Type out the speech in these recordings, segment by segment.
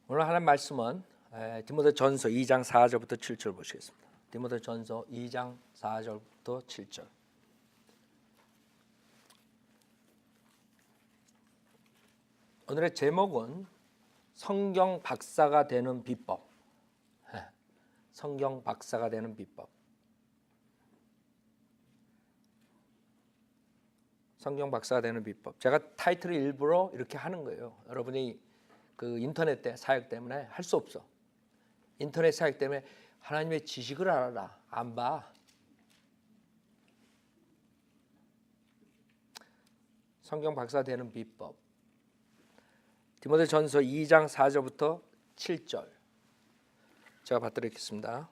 오늘 하나님 말씀은 디모데전서 2장 4절부터 7절 보시겠습니다. 디모데전서 2장 4절부터 7절. 오늘의 제목은 성경 박사가 되는 비법. 성경 박사가 되는 비법. 성경 박사가 되는 비법. 제가 타이틀을 일부러 이렇게 하는 거예요. 여러분이 그 인터넷 때 사역 때문에 할 수 없어. 인터넷 사역 때문에 하나님의 지식을 알아라. 안 봐. 성경 박사가 되는 비법. 디모데전서 2장 4절부터 7절. 제가 받들겠습니다.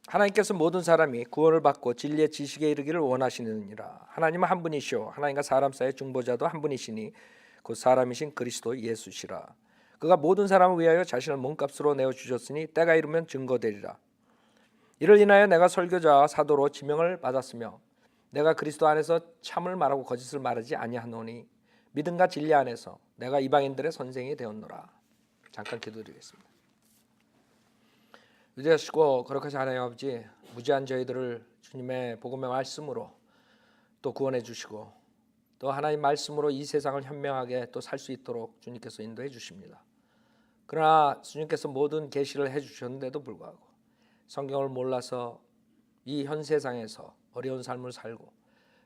하나님께서 모든 사람이 구원을 받고 진리의 지식에 이르기를 원하시느니라. 하나님은 한 분이시오. 하나님과 사람 사이의 중보자도 한 분이시니 곧 사람이신 그리스도 예수시라. 그가 모든 사람을 위하여 자신을 몸값으로 내어주셨으니 때가 이르면 증거되리라. 이를 인하여 내가 설교자와 사도로 지명을 받았으며 내가 그리스도 안에서 참을 말하고 거짓을 말하지 아니하노니 믿음과 진리 안에서 내가 이방인들의 선생이 되었노라. 잠깐 기도드리겠습니다. 위대하시고 거룩하신 하나님 아버지, 무지한 저희들을 주님의 복음의 말씀으로 또 구원해 주시고 또 하나님 말씀으로 이 세상을 현명하게 또 살 수 있도록 주님께서 인도해 주십니다. 그러나 주님께서 모든 계시를 해 주셨는데도 불구하고 성경을 몰라서 이 현 세상에서 어려운 삶을 살고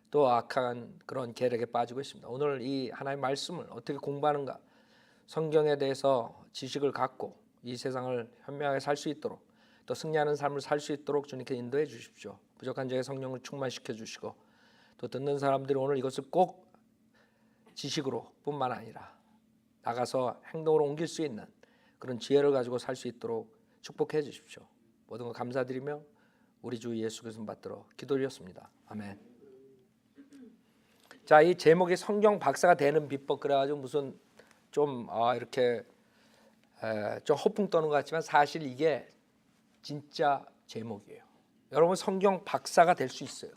또 악한 그런 계략에 빠지고 있습니다. 오늘 이 하나님의 말씀을 어떻게 공부하는가, 성경에 대해서 지식을 갖고 이 세상을 현명하게 살 수 있도록 또 승리하는 삶을 살 수 있도록 주님께 인도해 주십시오. 부족한 저의 성령을 충만시켜 주시고 또 듣는 사람들이 오늘 이것을 꼭 지식으로 뿐만 아니라 나가서 행동으로 옮길 수 있는 그런 지혜를 가지고 살 수 있도록 축복해 주십시오. 모든 것 감사드리며 우리 주 예수 그리스도 받들어 기도드렸습니다. 아멘. 자, 이 제목이 성경 박사가 되는 비법. 그래가지고 무슨 좀 이렇게 좀 허풍 떠는 것 같지만 사실 이게 진짜 제목이에요. 여러분 성경 박사가 될 수 있어요.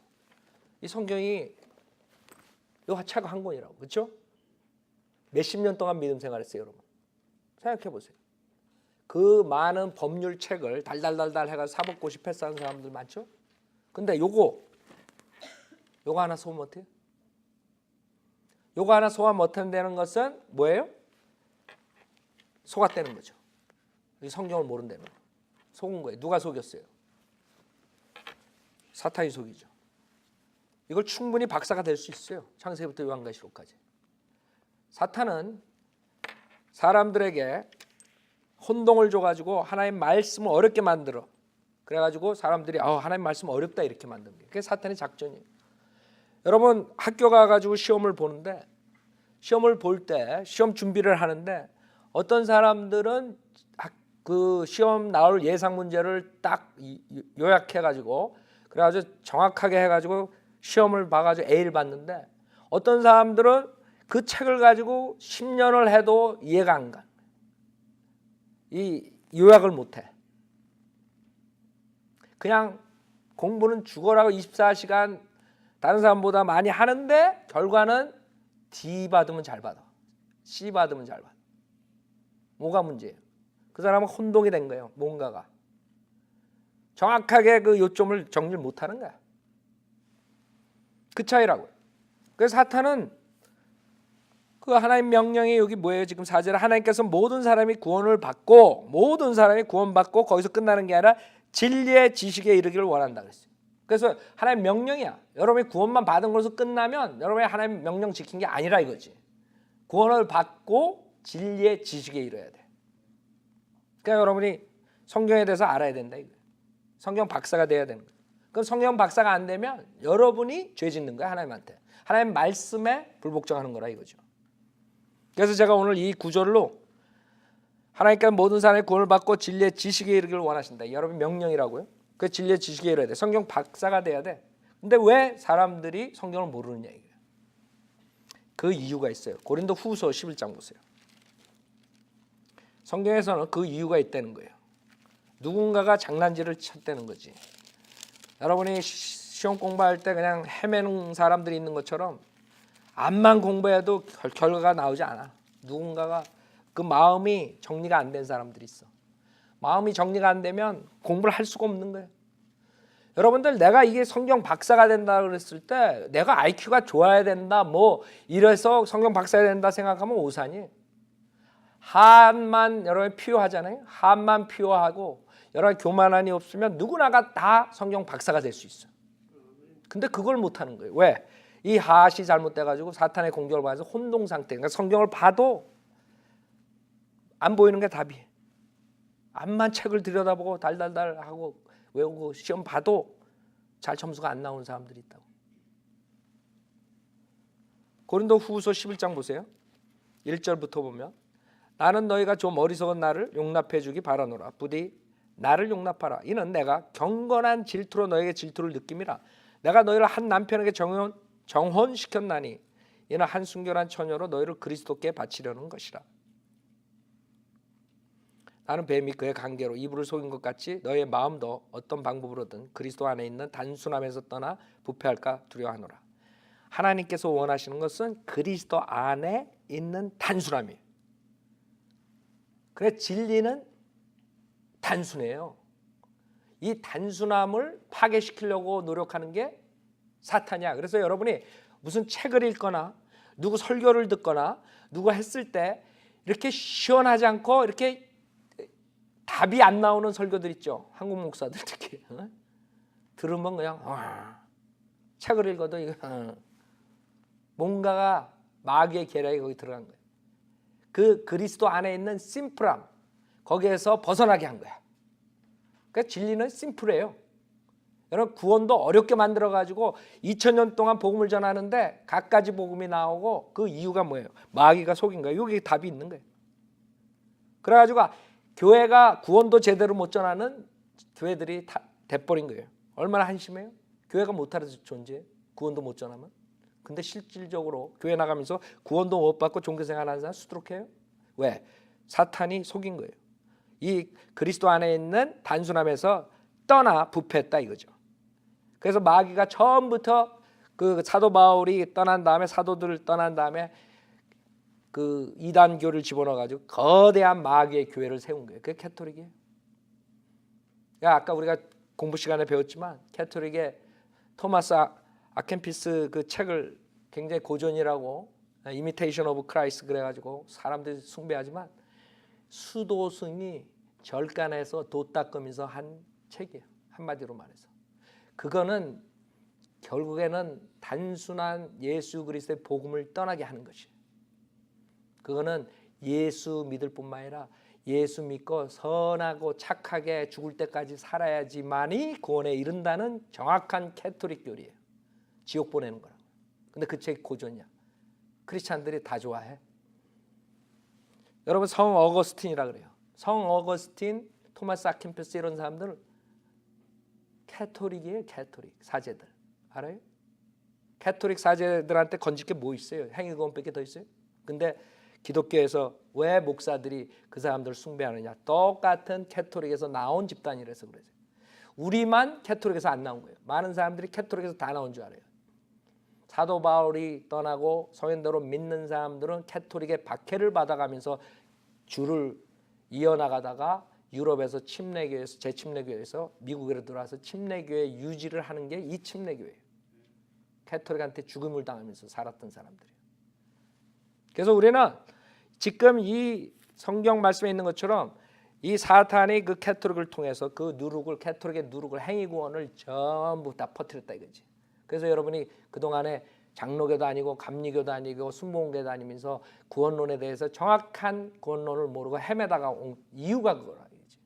이 성경이 이 책 한 권이라고, 그렇죠? 몇십 년 동안 믿음 생활했어요, 여러분. 생각해 보세요. 그 많은 법률 책을 달달달달 해가지고 사법고시 패스하는 사람들 많죠? 근데 요거 하나 소화 못해요? 요거 하나 소화 못한다는 것은 뭐예요? 속았다는 거죠. 이 성경을 모른다는 거예요. 속은 거예요. 누가 속였어요? 사탄이 속이죠. 이걸 충분히 박사가 될 수 있어요. 창세기부터 요한계시록까지. 사탄은 사람들에게 혼동을 줘가지고 하나님 말씀을 어렵게 만들어. 그래가지고 사람들이 하나님 말씀 어렵다 이렇게 만든 게 그게 사탄의 작전이에요. 여러분 학교 가가지고 시험을 보는데 시험을 볼 때 시험 준비를 하는데 어떤 사람들은 그 시험 나올 예상 문제를 딱 요약해가지고 그래가지고 정확하게 해가지고 시험을 봐가지고 A를 받는데 어떤 사람들은 그 책을 가지고 10년을 해도 이해가 안 가. 이 요약을 못해. 그냥 공부는 죽어라고 24시간 다른 사람보다 많이 하는데 결과는 D 받으면 잘 받아. C 받으면 잘 받아. 뭐가 문제예요? 그 사람은 혼동이 된 거예요. 뭔가가. 정확하게 그 요점을 정리를 못하는 거야. 그 차이라고요. 그래서 사탄은 그 하나님 명령이 여기 뭐예요? 지금 4절에 하나님께서 모든 사람이 구원을 받고 모든 사람이 구원받고 거기서 끝나는 게 아니라 진리의 지식에 이르기를 원한다 그랬어요. 그래서 하나님 명령이야. 여러분이 구원만 받은 것으로 끝나면 여러분이 하나님 명령 지킨 게 아니라 이거지. 구원을 받고 진리의 지식에 이르어야 돼. 그러니까 여러분이 성경에 대해서 알아야 된다 이거예요. 성경 박사가 돼야 되는 거예요. 그럼 성경 박사가 안 되면 여러분이 죄 짓는 거야 하나님한테. 하나님 말씀에 불복종하는 거라 이거죠. 그래서 제가 오늘 이 구절로 하나님께서 모든 사람이 구원을 받고 진리의 지식에 이르기를 원하신다. 여러분 명령이라고요. 그 진리의 지식에 이르어야 돼. 성경 박사가 돼야 돼. 근데 왜 사람들이 성경을 모르느냐 이거예요. 그 이유가 있어요. 고린도 후서 11장 보세요. 성경에서는 그 이유가 있다는 거예요. 누군가가 장난질을 쳤다는 거지. 여러분이 시험 공부할 때 그냥 헤매는 사람들이 있는 것처럼 암만 공부해도 결과가 나오지 않아. 누군가가 그 마음이 정리가 안 된 사람들이 있어. 마음이 정리가 안 되면 공부를 할 수가 없는 거예요. 여러분들, 내가 이게 성경 박사가 된다 그랬을 때 내가 IQ가 좋아야 된다 뭐 이래서 성경 박사가 된다 생각하면 오산이에요. 한만 여러분 필요하잖아요. 한만 필요하고 여러분 교만함이 없으면 누구나가 다 성경 박사가 될 수 있어. 근데 그걸 못하는 거예요. 왜? 이 하앗이 잘못돼가지고 사탄의 공격을 받아서 혼동 상태. 그러니까 성경을 봐도 안 보이는 게 답이에요. 암만 책을 들여다보고 달달달 하고 외우고 시험 봐도 잘 점수가 안 나오는 사람들이 있다고. 고린도 후서 11장 보세요. 1절부터 보면 나는 너희가 좀 어리석은 나를 용납해 주기 바라노라. 부디 나를 용납하라. 이는 내가 경건한 질투로 너에게 질투를 느낌이라. 내가 너희를 한 남편에게 정혼시켰나니 이는 한 순결한 처녀로 너희를 그리스도께 바치려는 것이라. 나는 뱀이 그의 관계로 이불을 속인 것 같이 너희의 마음도 어떤 방법으로든 그리스도 안에 있는 단순함에서 떠나 부패할까 두려워하노라. 하나님께서 원하시는 것은 그리스도 안에 있는 단순함이에요. 그래 진리는 단순해요. 이 단순함을 파괴시키려고 노력하는 게 사탄이야. 그래서 여러분이 무슨 책을 읽거나 누구 설교를 듣거나 누가 했을 때 이렇게 시원하지 않고 이렇게 답이 안 나오는 설교들 있죠. 한국 목사들 특히 들으면 그냥 책을 읽어도 이거 뭔가가 마귀의 계략이 거기 들어간 거예요. 그 그리스도 안에 있는 심플함 거기에서 벗어나게 한 거야. 그러니까 진리는 심플해요. 여러분 구원도 어렵게 만들어가지고 2000년 동안 복음을 전하는데 갖가지 복음이 나오고 그 이유가 뭐예요? 마귀가 속인 거예요. 여기 답이 있는 거예요. 그래가지고 교회가 구원도 제대로 못 전하는 교회들이 다 돼버린 거예요. 얼마나 한심해요? 교회가 못하는 존재예요. 구원도 못 전하면. 근데 실질적으로 교회 나가면서 구원도 못 받고 종교생활 하는 사람 수두룩해요. 왜? 사탄이 속인 거예요. 이 그리스도 안에 있는 단순함에서 떠나 부패했다 이거죠. 그래서 마귀가 처음부터 그 사도 바울이 떠난 다음에 사도들을 떠난 다음에 그 이단교를 집어넣어 가지고 거대한 마귀의 교회를 세운 거예요. 그게 캐토릭이에요. 아까 우리가 공부 시간에 배웠지만 캐토릭의 토마스 아켄피스 그 책을 굉장히 고전이라고 이미테이션 오브 크라이스트 그래가지고 사람들이 숭배하지만 수도승이 절간에서 도 닦으면서 한 책이에요. 한마디로 말해서 그거는 결국에는 단순한 예수 그리스도의 복음을 떠나게 하는 것이에요. 그거는 예수 믿을 뿐만 아니라 예수 믿고 선하고 착하게 죽을 때까지 살아야지만이 구원에 이른다는 정확한 캐토릭 교리예요. 지옥 보내는 거라고. 근데 그 책이 고전이야. 크리스찬들이 다 좋아해. 여러분 성 어거스틴이라 그래요. 성 어거스틴, 토마스 아킨피스 이런 사람들 캐토릭이에요. 캐토릭 사제들 알아요? 캐토릭 사제들한테 건질 게 뭐 있어요? 행위구원밖에 더 있어요? 근데 기독교에서 왜 목사들이 그 사람들을 숭배하느냐? 똑같은 캐토릭에서 나온 집단이라서 그래요. 우리만 캐토릭에서 안 나온 거예요. 많은 사람들이 캐토릭에서 다 나온 줄 알아요. 사도 바울이 떠나고 성현대로 믿는 사람들은 캐토릭의 박해를 받아가면서 줄을 이어나가다가 유럽에서 침례교회에서 재침례교회에서 미국으로 들어와서 침례교회 유지를 하는 게 이 침례교회예요. 캐토릭한테 죽음을 당하면서 살았던 사람들이에요. 그래서 우리는 지금 이 성경 말씀에 있는 것처럼 이 사탄이 그 캐토릭을 통해서 그 누룩을 캐토릭의 누룩을 행위구원을 전부 다 퍼뜨렸다 이거지. 그래서 여러분이 그동안에 장로교도 아니고 감리교도 아니고 순복음교도 다니면서 구원론에 대해서 정확한 구원론을 모르고 헤매다가 온 이유가 그거라 이거지.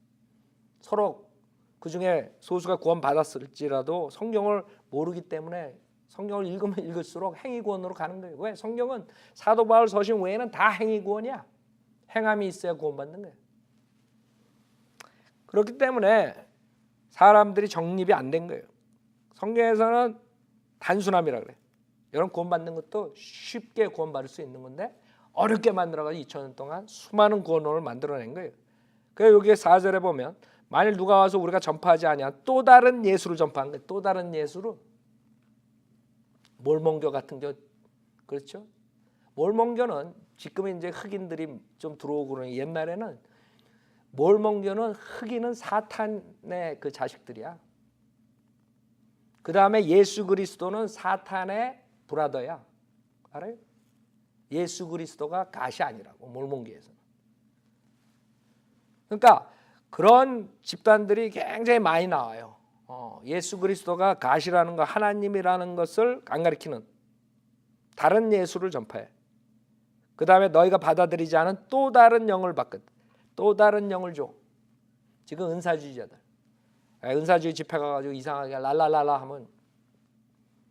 서로 그중에 소수가 구원 받았을지라도 성경을 모르기 때문에 성경을 읽으면 읽을수록 행위구원으로 가는 거예요. 왜? 성경은 사도 바울 서신 외에는 다 행위구원이야. 행함이 있어야 구원받는 거예요. 그렇기 때문에 사람들이 정립이 안 된 거예요. 성경에서는 단순함이라 그래. 여러분 구원받는 것도 쉽게 구원받을 수 있는 건데 어렵게 만들어가지고 2000년 동안 수많은 구원론을 만들어낸 거예요. 그래서 여기 4절에 보면 만일 누가 와서 우리가 전파하지 아니한 또 다른 예수를 전파한 거예요. 또 다른 예수로 몰몬교 같은 교 그렇죠? 몰몬교는 지금은 이제 흑인들이 좀 들어오고 그러는 옛날에는 몰몬교는 흑인은 사탄의 그 자식들이야. 그 다음에 예수 그리스도는 사탄의 브라더야. 알아요? 예수 그리스도가 갓이 아니라고 몰몬교에서는. 그러니까 그런 집단들이 굉장히 많이 나와요. 예수 그리스도가 갓이라는 거, 하나님이라는 것을 안 가리키는 다른 예수를 전파해. 그 다음에 너희가 받아들이지 않은 또 다른 영을 받거든. 또 다른 영을 줘. 지금 은사주의자들, 은사주의 집회 가가지고 이상하게 랄랄랄라 하면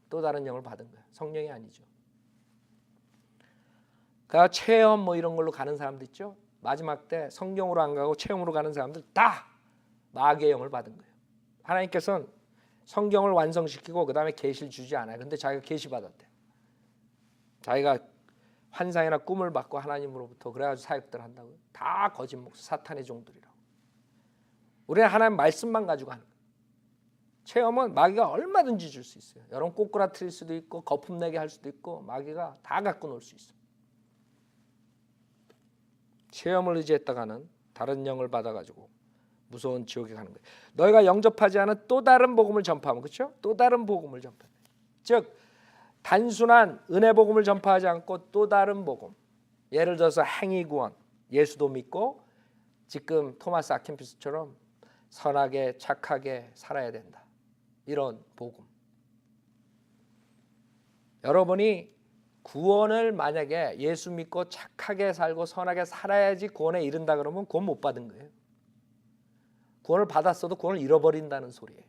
또 다른 영을 받은 거야. 성령이 아니죠. 그러니까 체험 뭐 이런 걸로 가는 사람들 있죠. 마지막 때 성경으로 안 가고 체험으로 가는 사람들 다 마귀의 영을 받은 거예요. 하나님께서는 성경을 완성시키고 그 다음에 계시를 주지 않아요. 근데 자기가 계시 받았대. 자기가 환상이나 꿈을 받고 하나님으로부터 그래가지고 사역들 한다고요. 다 거짓 목사, 사탄의 종들이라고. 우리는 하나님 말씀만 가지고 하는 거예요. 체험은 마귀가 얼마든지 줄 수 있어요. 여러분 꼬꾸라트릴 수도 있고 거품 내게 할 수도 있고 마귀가 다 갖고 놀 수 있어요. 체험을 의지했다가는 다른 영을 받아가지고 무서운 지옥에 가는 거예요. 너희가 영접하지 않은 또 다른 복음을 전파하면, 그렇죠? 또 다른 복음을 전파해. 즉 단순한 은혜 복음을 전파하지 않고 또 다른 복음. 예를 들어서 행위 구원, 예수도 믿고 지금 토마스 아킨피스처럼 선하게 착하게 살아야 된다. 이런 복음. 여러분이 구원을 만약에 예수 믿고 착하게 살고 선하게 살아야지 구원에 이른다 그러면 구원 못 받은 거예요. 구원을 받았어도 구원을 잃어버린다는 소리예요.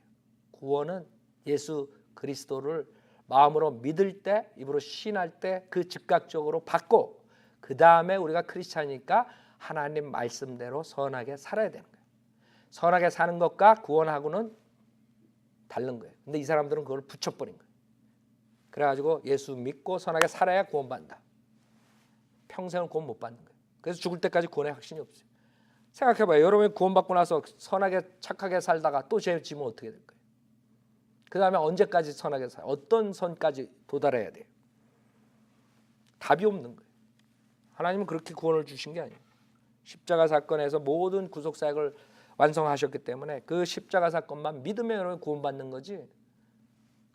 구원은 예수 그리스도를 마음으로 믿을 때, 입으로 시인할 때 그 즉각적으로 받고 그 다음에 우리가 크리스찬이니까 하나님 말씀대로 선하게 살아야 되는 거예요. 선하게 사는 것과 구원하고는 다른 거예요. 근데 이 사람들은 그걸 붙여버린 거예요. 그래가지고 예수 믿고 선하게 살아야 구원받는다. 평생은 구원 못 받는 거예요. 그래서 죽을 때까지 구원의 확신이 없어요. 생각해봐요. 여러분이 구원받고 나서 선하게 착하게 살다가 또 죄 지면 어떻게 될 거예요? 그 다음에 언제까지 선하게 살아요? 어떤 선까지 도달해야 돼요? 답이 없는 거예요. 하나님은 그렇게 구원을 주신 게 아니에요. 십자가 사건에서 모든 구속사역을 완성하셨기 때문에 그 십자가 사건만 믿으면 여러분 구원받는 거지.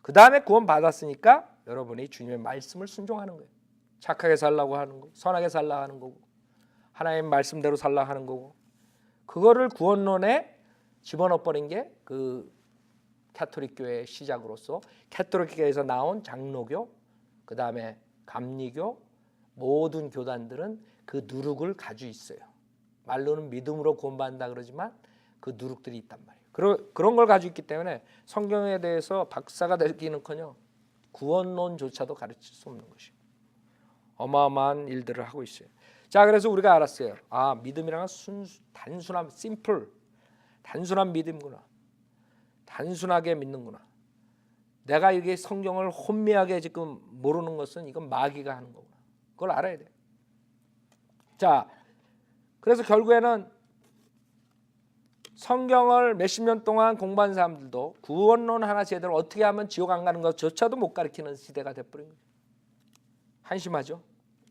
그 다음에 구원받았으니까 여러분이 주님의 말씀을 순종하는 거예요. 착하게 살라고 하는 거고 선하게 살라 하는 거고 하나님 말씀대로 살라 하는 거고 그거를 구원론에 집어넣어 버린 게 그 캐토릭 교회의 시작으로서 캐토릭 교회에서 나온 장로교 그 다음에 감리교 모든 교단들은 그 누룩을 가지고 있어요. 말로는 믿음으로 구원받는다 그러지만 그 누룩들이 있단 말이에요. 그런 걸 가지고 있기 때문에 성경에 대해서 박사가 되기는커녕 구원론조차도 가르칠 수 없는 것이에요. 어마어마한 일들을 하고 있어요. 자, 그래서 우리가 알았어요. 아, 믿음이란 단순한 심플, 단순한 믿음이구나. 단순하게 믿는구나. 내가 이게 성경을 혼미하게 지금 모르는 것은 이건 마귀가 하는 거구나. 그걸 알아야 돼요. 자, 그래서 결국에는 성경을 몇십 년 동안 공부한 사람들도 구원론 하나 제대로 어떻게 하면 지옥 안 가는 것조차도 못 가르치는 시대가 돼버린 거예요. 한심하죠.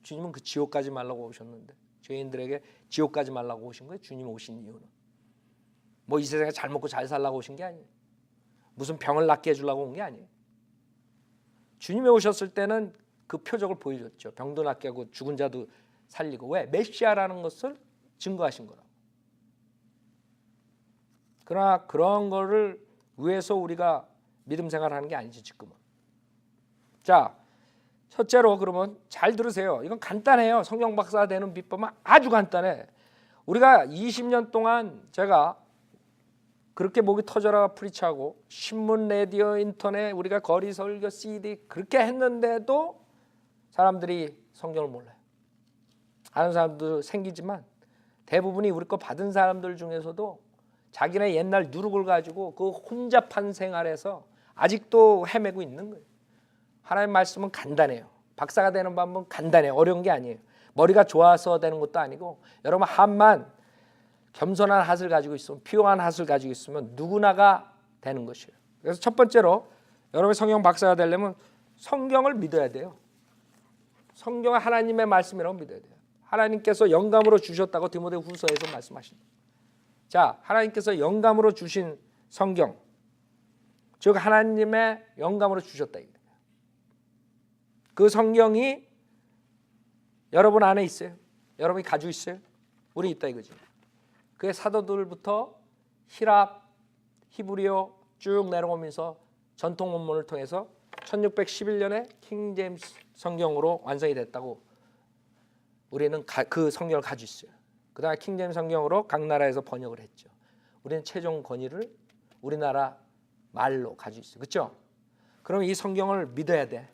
주님은 그 지옥 가지 말라고 오셨는데 죄인들에게 지옥 가지 말라고 오신 거예요. 주님 오신 이유는 뭐 이 세상에 잘 먹고 잘 살라고 오신 게 아니에요. 무슨 병을 낫게 해주려고 온 게 아니에요. 주님이 오셨을 때는 그 표적을 보여줬죠. 병도 낫게 하고 죽은 자도 살리고. 왜? 메시아라는 것을 증거하신 거라고. 그러나 그런 거를 위해서 우리가 믿음 생활하는 게 아니지 지금은. 자, 첫째로 그러면 잘 들으세요. 이건 간단해요. 성경 박사가 되는 비법은 아주 간단해. 우리가 20년 동안 제가 그렇게 목이 터져라 프리치하고 신문, 라디오, 인터넷 우리가 거리 설교, CD 그렇게 했는데도 사람들이 성경을 몰라요. 아는 사람도 생기지만 대부분이 우리 거 받은 사람들 중에서도 자기네 옛날 누룩을 가지고 그 혼잡한 생활에서 아직도 헤매고 있는 거예요. 하나님 말씀은 간단해요. 박사가 되는 방법은 간단해요. 어려운 게 아니에요. 머리가 좋아서 되는 것도 아니고 여러분 한만 겸손한 핫을 가지고 있으면 피요한 핫을 가지고 있으면 누구나가 되는 것이에요. 그래서 첫 번째로 여러분이 성경 박사가 되려면 성경을 믿어야 돼요. 성경은 하나님의 말씀이라고 믿어야 돼요. 하나님께서 영감으로 주셨다고 디모데후서에서 말씀하십니다. 자, 하나님께서 영감으로 주신 성경, 즉 하나님의 영감으로 주셨다. 그 성경이 여러분 안에 있어요. 여러분이 가지고 있어요. 우리 있다 이거지. 그의 사도들부터 히랍, 히브리어 쭉 내려오면서 전통 원문을 통해서 1611년에 킹제임스 성경으로 완성이 됐다고 우리는 그 성경을 가지고 있어요. 그 다음에 킹제임스 성경으로 각 나라에서 번역을 했죠. 우리는 최종 권위를 우리나라 말로 가지고 있어요. 그렇죠? 그럼 이 성경을 믿어야 돼.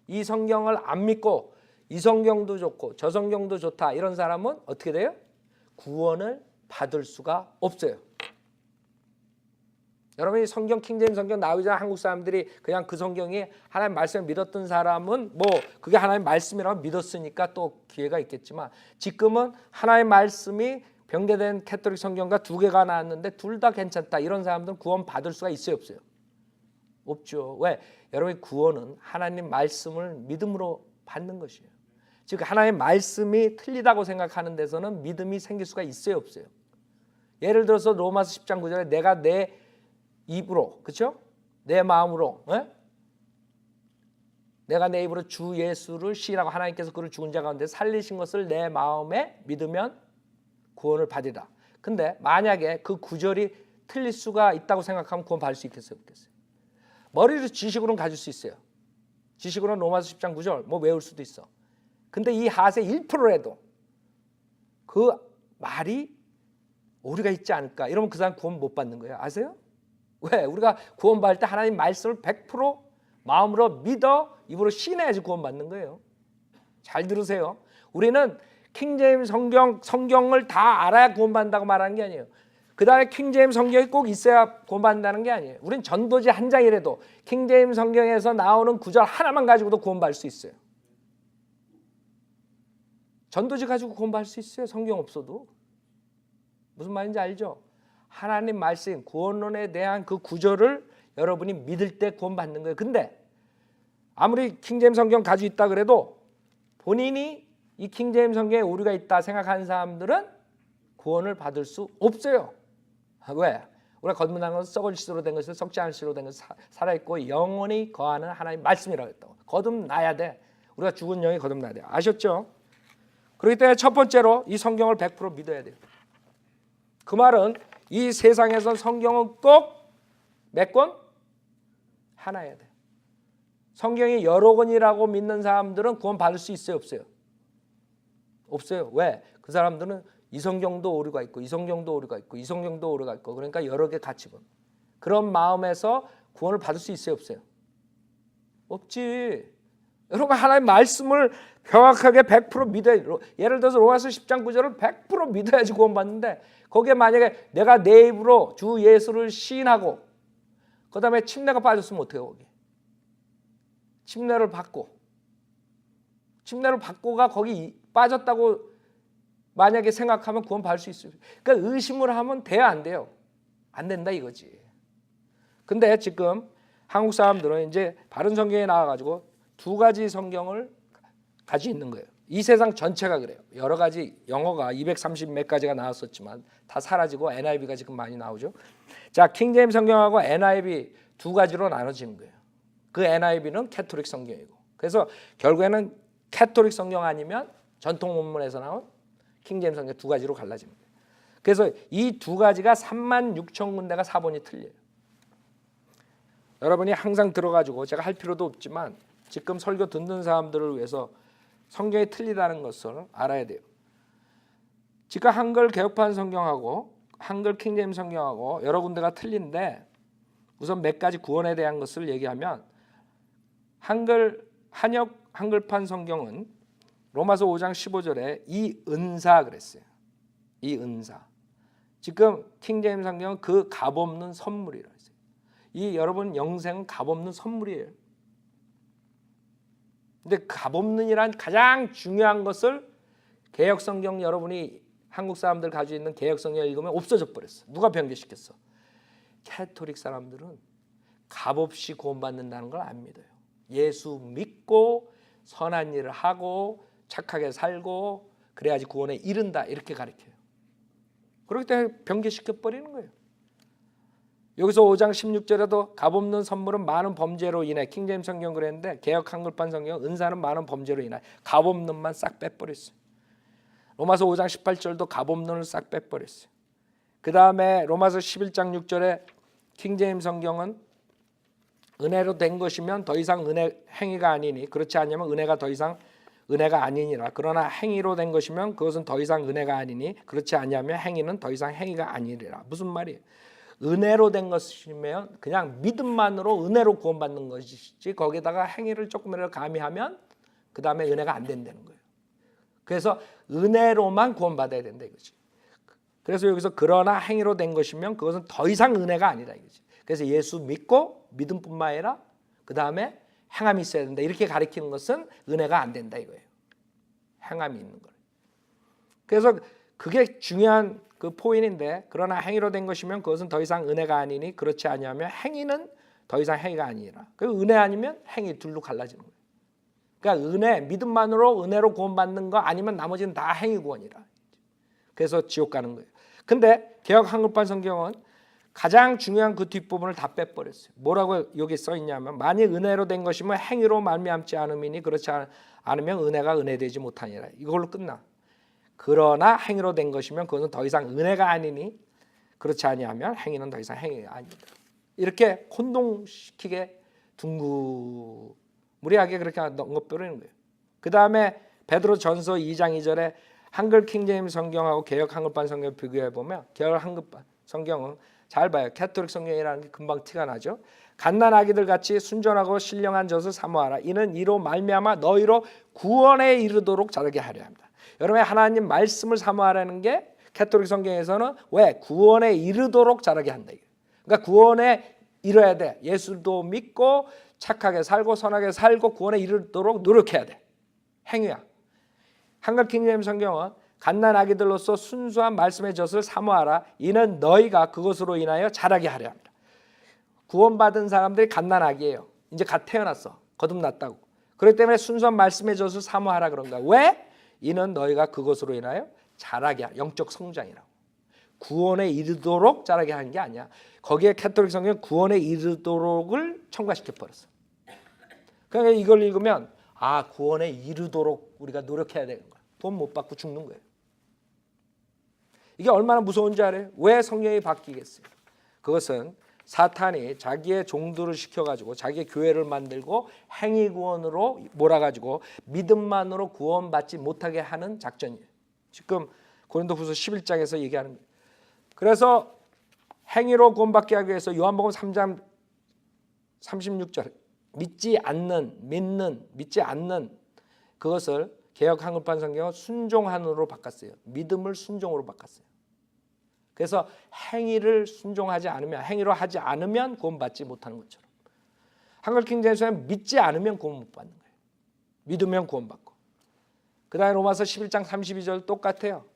이 성경을 안 믿고 이 성경도 좋고 저 성경도 좋다 이런 사람은 어떻게 돼요? 구원을 받을 수가 없어요. 여러분이 성경 킹제임스 성경 나오기 전에 한국 사람들이 그냥 그 성경이 하나님 말씀을 믿었던 사람은 뭐 그게 하나님 말씀이라고 믿었으니까 또 기회가 있겠지만 지금은 하나님 말씀이 변개된 캐톨릭 성경과 두 개가 나왔는데 둘 다 괜찮다 이런 사람들은 구원 받을 수가 있어요 없어요? 없죠. 왜? 여러분의 구원은 하나님 말씀을 믿음으로 받는 것이에요. 즉 하나님 말씀이 틀리다고 생각하는 데서는 믿음이 생길 수가 있어요 없어요? 예를 들어서 로마서 10장 9절에 내가 내 입으로, 그렇죠? 내 마음으로, 내가 내 입으로 주 예수를 시인하고 하나님께서 그를 죽은 자 가운데 살리신 것을 내 마음에 믿으면 구원을 받으리라. 근데 만약에 그 구절이 틀릴 수가 있다고 생각하면 구원 받을 수 있겠어요 없겠어요? 머리로 지식으로는 가질 수 있어요. 지식으로는 로마서 10장 9절 뭐 외울 수도 있어. 근데 이 하세 1%라도 그 말이 오류가 있지 않을까 이러면 그 사람 구원 못 받는 거예요. 아세요? 왜? 우리가 구원 받을 때 하나님 말씀을 100% 마음으로 믿어 입으로 신해야지 구원 받는 거예요. 잘 들으세요. 우리는 킹제임스 성경을 다 알아야 구원 받는다고 말하는 게 아니에요. 그 다음에 킹제임스 성경이 꼭 있어야 구원 받는다는 게 아니에요. 우린 전도지 한 장이라도 킹제임스 성경에서 나오는 구절 하나만 가지고도 구원 받을 수 있어요. 전도지 가지고 구원 받을 수 있어요. 성경 없어도. 무슨 말인지 알죠? 하나님 말씀 구원론에 대한 그 구절을 여러분이 믿을 때 구원 받는 거예요. 근데 아무리 킹제임스 성경 가지고 있다 그래도 본인이 이 킹제임스 성경에 오류가 있다 생각하는 사람들은 구원을 받을 수 없어요. 왜? 우리가 거듭난 것은 썩을 씨로 된 것이 썩지 않을 씨로 된 것이 살아있고 영원히 거하는 하나님 말씀이라고 했다고. 거듭나야 돼. 우리가 죽은 영이 거듭나야 돼요. 아셨죠? 그렇기 때문에 첫 번째로 이 성경을 100% 믿어야 돼요. 그 말은 이 세상에서 성경은 꼭 몇 권? 하나여야 돼. 성경이 여러 권이라고 믿는 사람들은 구원 받을 수 있어요 없어요? 없어요. 왜? 그 사람들은 이 성경도 오류가 있고 이 성경도 오류가 있고 이 성경도 오류가 있고 그러니까 여러 개 같이 본 그런 마음에서 구원을 받을 수 있어요 없어요? 없지. 여러분 하나님 말씀을 정확하게 100% 믿어야. 예를 들어서 로마서 10장 9절을 100% 믿어야지 구원 받는데 거기에 만약에 내가 내 입으로 주 예수를 시인하고 그 다음에 침례가 빠졌으면 어떡해요 거기? 침례를 받고가 거기 빠졌다고 만약에 생각하면 구원 받을 수 있어요. 그러니까 의심을 하면 돼요 안 돼요? 안 된다 이거지. 근데 지금 한국 사람들은 이제 바른 성경에 나와가지고 두 가지 성경을 가지고 있는 거예요. 이 세상 전체가 그래요. 여러 가지 영어가 230 몇 가지가 나왔었지만 다 사라지고 NIV가 지금 많이 나오죠. 자, 킹제임스 성경하고 NIV 두 가지로 나눠지는 거예요. 그 NIV는 캐톨릭 성경이고. 그래서 결국에는 캐톨릭 성경 아니면 전통 원문에서 나온 킹제임스 성경 두 가지로 갈라집니다. 그래서 이 두 가지가 36,000군데가 사본이 틀려요. 여러분이 항상 들어가지고 제가 할 필요도 없지만 지금 설교 듣는 사람들을 위해서 성경이 틀리다는 것을 알아야 돼요. 지금 한글 개혁판 성경하고 한글 킹제임스 성경하고 여러 군데가 틀린데 우선 몇 가지 구원에 대한 것을 얘기하면 한역 한글판 성경은 로마서 5장 15절에 이 은사 그랬어요. 이 은사. 지금 킹제임스 성경은 그 값없는 선물이라고 했어요. 이 여러분 영생은 값없는 선물이에요. 근데 값없는이란 가장 중요한 것을 개혁 성경 여러분이 한국 사람들 가지고 있는 개혁 성경 읽으면 없어져 버렸어. 누가 변개시켰어? 캐톨릭 사람들은 값없이 구원받는다는 걸 안 믿어요. 예수 믿고 선한 일을 하고 착하게 살고 그래야지 구원에 이른다 이렇게 가르쳐요. 그렇기 때문에 변개시켜 버리는 거예요. 여기서 5장 16절에도 값없는 선물은 많은 범죄로 인해, 킹제임스 성경 그랬는데 개역 한글판 성경 은사는 많은 범죄로 인해 값없는만 싹 빼버렸어요. 로마서 5장 18절도 값없는을 싹 빼버렸어요. 그 다음에 로마서 11장 6절에 킹제임스 성경은 은혜로 된 것이면 더 이상 은혜 행위가 아니니 그렇지 않으면 은혜가 더 이상 은혜가 아니니라. 그러나 행위로 된 것이면 그것은 더 이상 은혜가 아니니 그렇지 않으면 행위는 더 이상 행위가 아니리라. 무슨 말이에요? 은혜로 된 것이면 그냥 믿음만으로 은혜로 구원받는 것이지 거기다가 행위를 조금이라도 가미하면 그 다음에 은혜가 안 된다는 거예요. 그래서 은혜로만 구원받아야 된다 이거지. 그래서 여기서 그러나 행위로 된 것이면 그것은 더 이상 은혜가 아니다 이거지. 그래서 예수 믿고 믿음뿐만 아니라 그 다음에 행함이 있어야 된다 이렇게 가리키는 것은 은혜가 안 된다 이거예요. 행함이 있는 거예요. 그래서 그게 중요한 그 포인트인데 그러나 행위로 된 것이면 그것은 더 이상 은혜가 아니니 그렇지 아니하면 행위는 더 이상 행위가 아니라. 그 은혜 아니면 행위 둘로 갈라지는 거예요. 그러니까 은혜 믿음만으로 은혜로 구원받는 거 아니면 나머지는 다 행위 구원이라. 그래서 지옥 가는 거예요. 근데 개역 한글판 성경은 가장 중요한 그 뒷부분을 다 빼버렸어요. 뭐라고 여기 써 있냐면 만일 은혜로 된 것이면 행위로 말미암지 않음이니 그렇지 않으면 은혜가 은혜되지 못하니라. 이걸로 끝나. 그러나 행위로 된 것이면 그것은 더 이상 은혜가 아니니 그렇지 아니하면 행위는 더 이상 행위가 아니다. 이렇게 혼동시키게 둥그무리하게 그렇게 넘겨버리는 거예요. 그 다음에 베드로전서 2장 2절에 한글 킹제임스 성경하고 개역 한글판 성경을 비교해 보면 개역 한글판 성경은 잘 봐요. 캐톨릭 성경이라는 게 금방 티가 나죠. 갓난 아기들 같이 순전하고 신령한 젖을 사모하라. 이는 이로 말미암아 너희로 구원에 이르도록 자라게 하려 합니다. 여러분 하나님 말씀을 사모하라는 게 캐톨릭 성경에서는 왜 구원에 이르도록 자라게 한다. 그러니까 구원에 이뤄야 돼. 예수도 믿고 착하게 살고 선하게 살고 구원에 이르도록 노력해야 돼. 행위야. 한글 킹제임스 성경은 갓난 아기들로서 순수한 말씀의 젖을 사모하라. 이는 너희가 그것으로 인하여 자라게 하려 합니다. 구원받은 사람들이 갓난 아기예요. 이제 갓 태어났어. 거듭났다고. 그렇기 때문에 순수한 말씀의 젖을 사모하라 그런가. 왜? 이는 너희가 그것으로 인하여 자라게 하라. 영적 성장이라고. 구원에 이르도록 자라게 하는 게 아니야. 거기에 캐톨릭 성경은 구원에 이르도록을 첨가시켜 버렸어. 그러니까 이걸 읽으면 아 구원에 이르도록 우리가 노력해야 되는 거야. 돈 못 받고 죽는 거예요. 이게 얼마나 무서운지 알아요? 왜 성경이 바뀌겠어요? 그것은 사탄이 자기의 종들을 시켜가지고 자기의 교회를 만들고 행위구원으로 몰아가지고 믿음만으로 구원받지 못하게 하는 작전이에요. 지금 고린도후서 11장에서 얘기하는 거예요. 그래서 행위로 구원받게 하기 위해서 요한복음 3장 36절 믿지 않는 그것을 개역 한글판 성경은 순종한으로 바꿨어요. 믿음을 순종으로 바꿨어요. 그래서 행위를 순종하지 않으면 행위로 하지 않으면 구원받지 못하는 것처럼 한글 킹제임스는 믿지 않으면 구원 못 받는 거예요. 믿으면 구원받고. 그 다음에 로마서 11장 32절 똑같아요.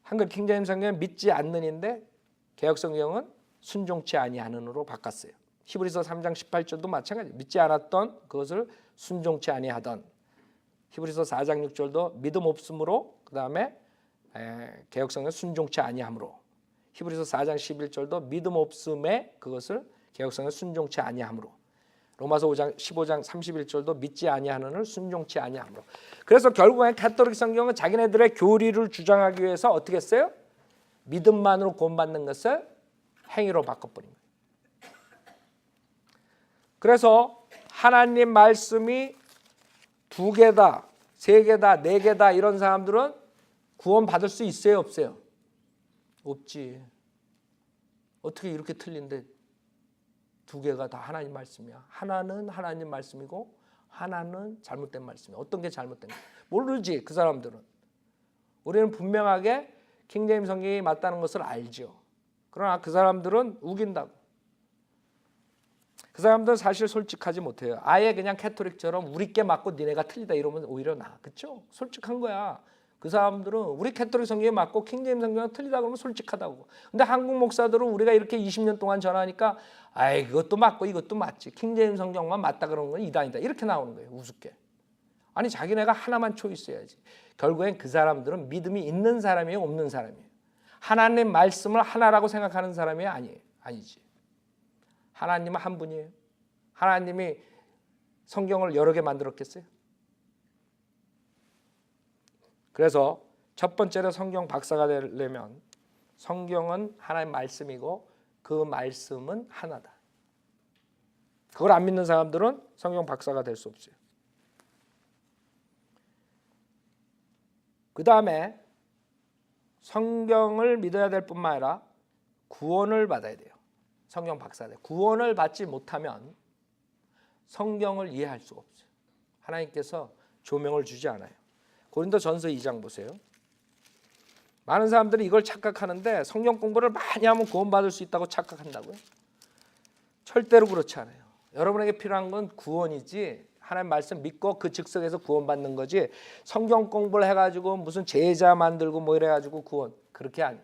한글 킹제임스 성경은 믿지 않는인데 개역 성경은 순종치 아니하는으로 바꿨어요. 히브리서 3장 18절도 마찬가지. 믿지 않았던 그것을 순종치 아니하던. 히브리서 4장 6절도 믿음 없음으로 그 다음에 개역 성경은 순종치 아니함으로. 히브리서 4장 11절도 믿음 없음에 그것을 개역 성경은 순종치 아니함으로. 로마서 15장 31절도 믿지 아니하는을 순종치 아니함으로. 그래서 결국엔 가톨릭 성경은 자기네들의 교리를 주장하기 위해서 어떻게 했어요? 믿음만으로 구원받는 것을 행위로 바꿔버린 거예요. 그래서 하나님 말씀이 2개다, 3개다, 4개다 이런 사람들은 구원받을 수 있어요? 없어요? 없지. 어떻게 이렇게 틀린데 2개가 다 하나님 말씀이야. 하나는 하나님 말씀이고 하나는 잘못된 말씀이야. 어떤 게 잘못된 거야? 모르지 그 사람들은. 우리는 분명하게 킹제임스 성경이 맞다는 것을 알죠. 그러나 그 사람들은 우긴다고. 그 사람들은 사실 솔직하지 못해요. 아예 그냥 캐톨릭처럼 우리께 맞고 니네가 틀리다 이러면 오히려 나아. 그렇죠? 솔직한 거야. 그 사람들은 우리 캐톨릭 성경에 맞고 킹제임스 성경이 틀리다 그러면 솔직하다고. 근데 한국 목사들은 우리가 이렇게 20년 동안 전하니까 아이 그것도 맞고 이것도 맞지. 킹제임스 성경만 맞다 그러는 건 이단이다. 이렇게 나오는 거예요. 우습게. 아니 자기네가 하나만 초이스해야지. 결국엔 그 사람들은 믿음이 있는 사람이에요, 없는 사람이에요? 하나님 말씀을 하나라고 생각하는 사람이 아니지. 하나님은 한 분이에요. 하나님이 성경을 여러 개 만들었겠어요? 그래서 첫 번째로 성경 박사가 되려면 성경은 하나님 말씀이고 그 말씀은 하나다. 그걸 안 믿는 사람들은 성경 박사가 될 수 없어요. 그 다음에 성경을 믿어야 될 뿐만 아니라 구원을 받아야 돼요. 성경 박사가 돼요. 구원을 받지 못하면 성경을 이해할 수가 없어요. 하나님께서 조명을 주지 않아요. 고린도전서 2장 보세요. 많은 사람들이 이걸 착각하는데 성경 공부를 많이 하면 구원받을 수 있다고 착각한다고요? 절대로 그렇지 않아요. 여러분에게 필요한 건 구원이지 하나님 말씀 믿고 그 즉석에서 구원받는 거지 성경 공부를 해가지고 무슨 제자 만들고 뭐 이래가지고 구원 그렇게 아니에요.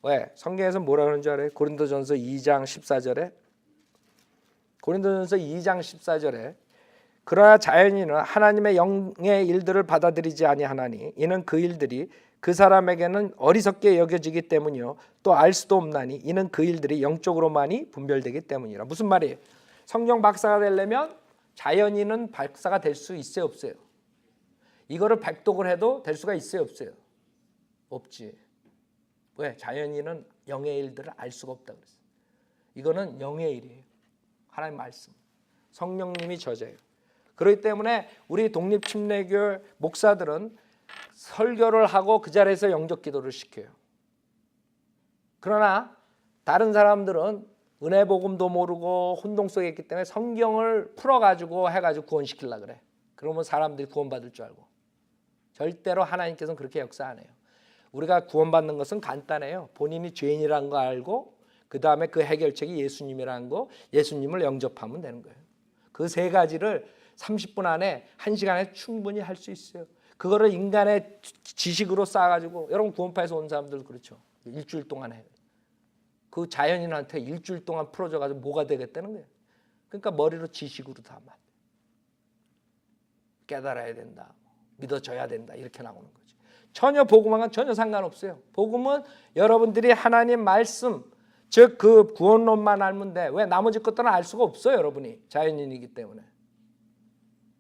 왜? 성경에서 뭐라 그러는 줄 알아요? 고린도전서 2장 14절에 고린도전서 2장 14절에 그러나 자연인은 하나님의 영의 일들을 받아들이지 아니하나니 이는 그 일들이 그 사람에게는 어리석게 여겨지기 때문이요 또 알 수도 없나니 이는 그 일들이 영적으로만이 분별되기 때문이라. 무슨 말이에요? 성경 박사가 되려면 자연인은 박사가 될 수 있어요, 없어요? 이거를 백독을 해도 될 수가 있어요, 없어요? 없지. 왜? 자연인은 영의 일들을 알 수가 없다 그랬어요. 이거는 영의 일이에요. 하나님 말씀. 성령님이 저자예요. 그렇기 때문에 우리 독립침례교 목사들은 설교를 하고 그 자리에서 영적 기도를 시켜요. 그러나 다른 사람들은 은혜 복음도 모르고 혼동 속에 있기 때문에 성경을 풀어가지고 해가지고 구원시키려고 그래. 그러면 사람들이 구원받을 줄 알고. 절대로 하나님께서는 그렇게 역사 안 해요. 우리가 구원받는 것은 간단해요. 본인이 죄인이라는 거 알고 그 다음에 그 해결책이 예수님이라는 거, 예수님을 영접하면 되는 거예요. 그 세 가지를 30분 안에 1시간에 충분히 할 수 있어요. 그거를 인간의 지식으로 쌓아가지고 여러분 구원파에서 온 사람들 그렇죠. 일주일 동안 해요. 그 자연인한테 일주일 동안 풀어줘가지고 뭐가 되겠다는 거예요. 그러니까 머리로 지식으로 다 맞. 깨달아야 된다, 믿어져야 된다 이렇게 나오는 거지. 전혀 복음과는 전혀 상관없어요. 복음은 여러분들이 하나님 말씀 즉 그 구원론만 알면 돼. 왜? 나머지 것들은 알 수가 없어요. 여러분이 자연인이기 때문에.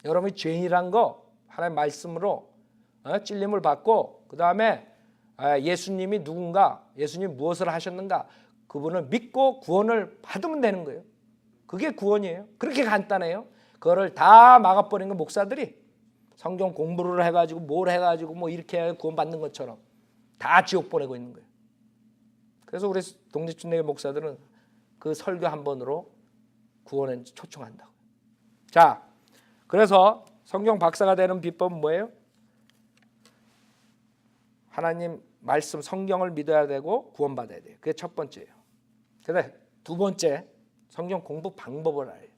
여러분이 죄인이란 거 하나님 말씀으로 찔림을 받고 그 다음에 예수님이 누군가, 예수님 무엇을 하셨는가 그분을 믿고 구원을 받으면 되는 거예요. 그게 구원이에요. 그렇게 간단해요. 그거를 다 막아버린 건 목사들이 성경 공부를 해가지고 뭘 해가지고 뭐 이렇게 구원받는 것처럼 다 지옥 보내고 있는 거예요. 그래서 우리 독립침례 목사들은 그 설교 한 번으로 구원에 초청한다고. 자, 그래서 성경 박사가 되는 비법은 뭐예요? 하나님 말씀 성경을 믿어야 되고 구원받아야 돼요. 그게 첫 번째예요. 근데 두 번째 성경 공부 방법을 알아야 돼요.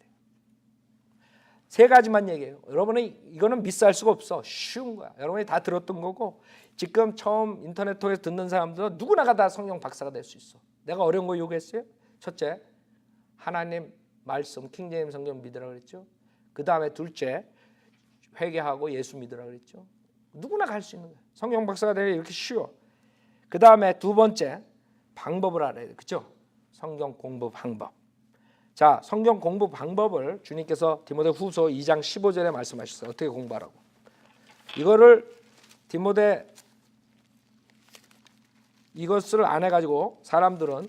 세 가지만 얘기해요. 여러분이 이거는 미스할 수가 없어. 쉬운 거야. 여러분이 다 들었던 거고 지금 처음 인터넷 통해서 듣는 사람들은 누구나가 다 성경 박사가 될 수 있어. 내가 어려운 거 요구했어요? 첫째, 하나님 말씀 킹제임스 성경 믿으라고 그랬죠. 그 다음에 둘째, 회개하고 예수 믿으라고 그랬죠. 누구나 갈 수 있는 거예요. 성경 박사가 되기 이렇게 쉬워. 그 다음에 두 번째, 방법을 알아야 돼요. 그렇죠? 성경 공부 방법. 자, 성경 공부 방법을 주님께서 디모데 후서 2장 15절에 말씀하셨어요. 어떻게 공부하라고. 이거를 디모데 이것을 안 해가지고 사람들은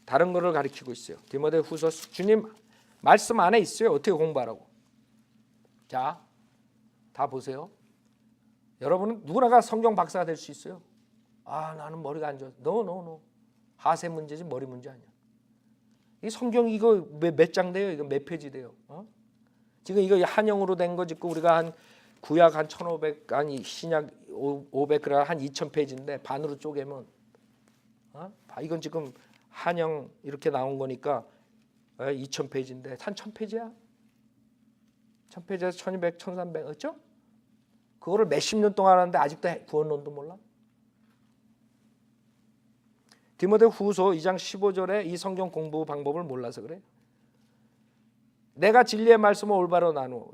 다른 거를 가르치고 있어요. 디모데 후서 주님 말씀 안에 있어요. 어떻게 공부하라고. 자, 다 보세요. 여러분은 누구나가 성경 박사가 될 수 있어요. 아, 나는 머리가 안 좋아. No. 하세 문제지 머리 문제 아니야. 이 성경 이거 몇 장 돼요? 이거 몇 페이지 돼요? 지금 이거 한영으로 된 거 지금 우리가 한 구약 한 1500, 아니 신약 500, 그래 한 2000페이지인데 반으로 쪼개면 이건 지금 한영 이렇게 나온 거니까 2000페이지인데 한 1000페이지야? 1000페이지에서 1200, 1300 그렇죠? 그거를 몇십 년 동안 하는데 아직도 구원론도 몰라? 디모데 후서 2장 15절에 이 성경 공부 방법을 몰라서 그래. 내가 진리의 말씀을 올바로 나누어.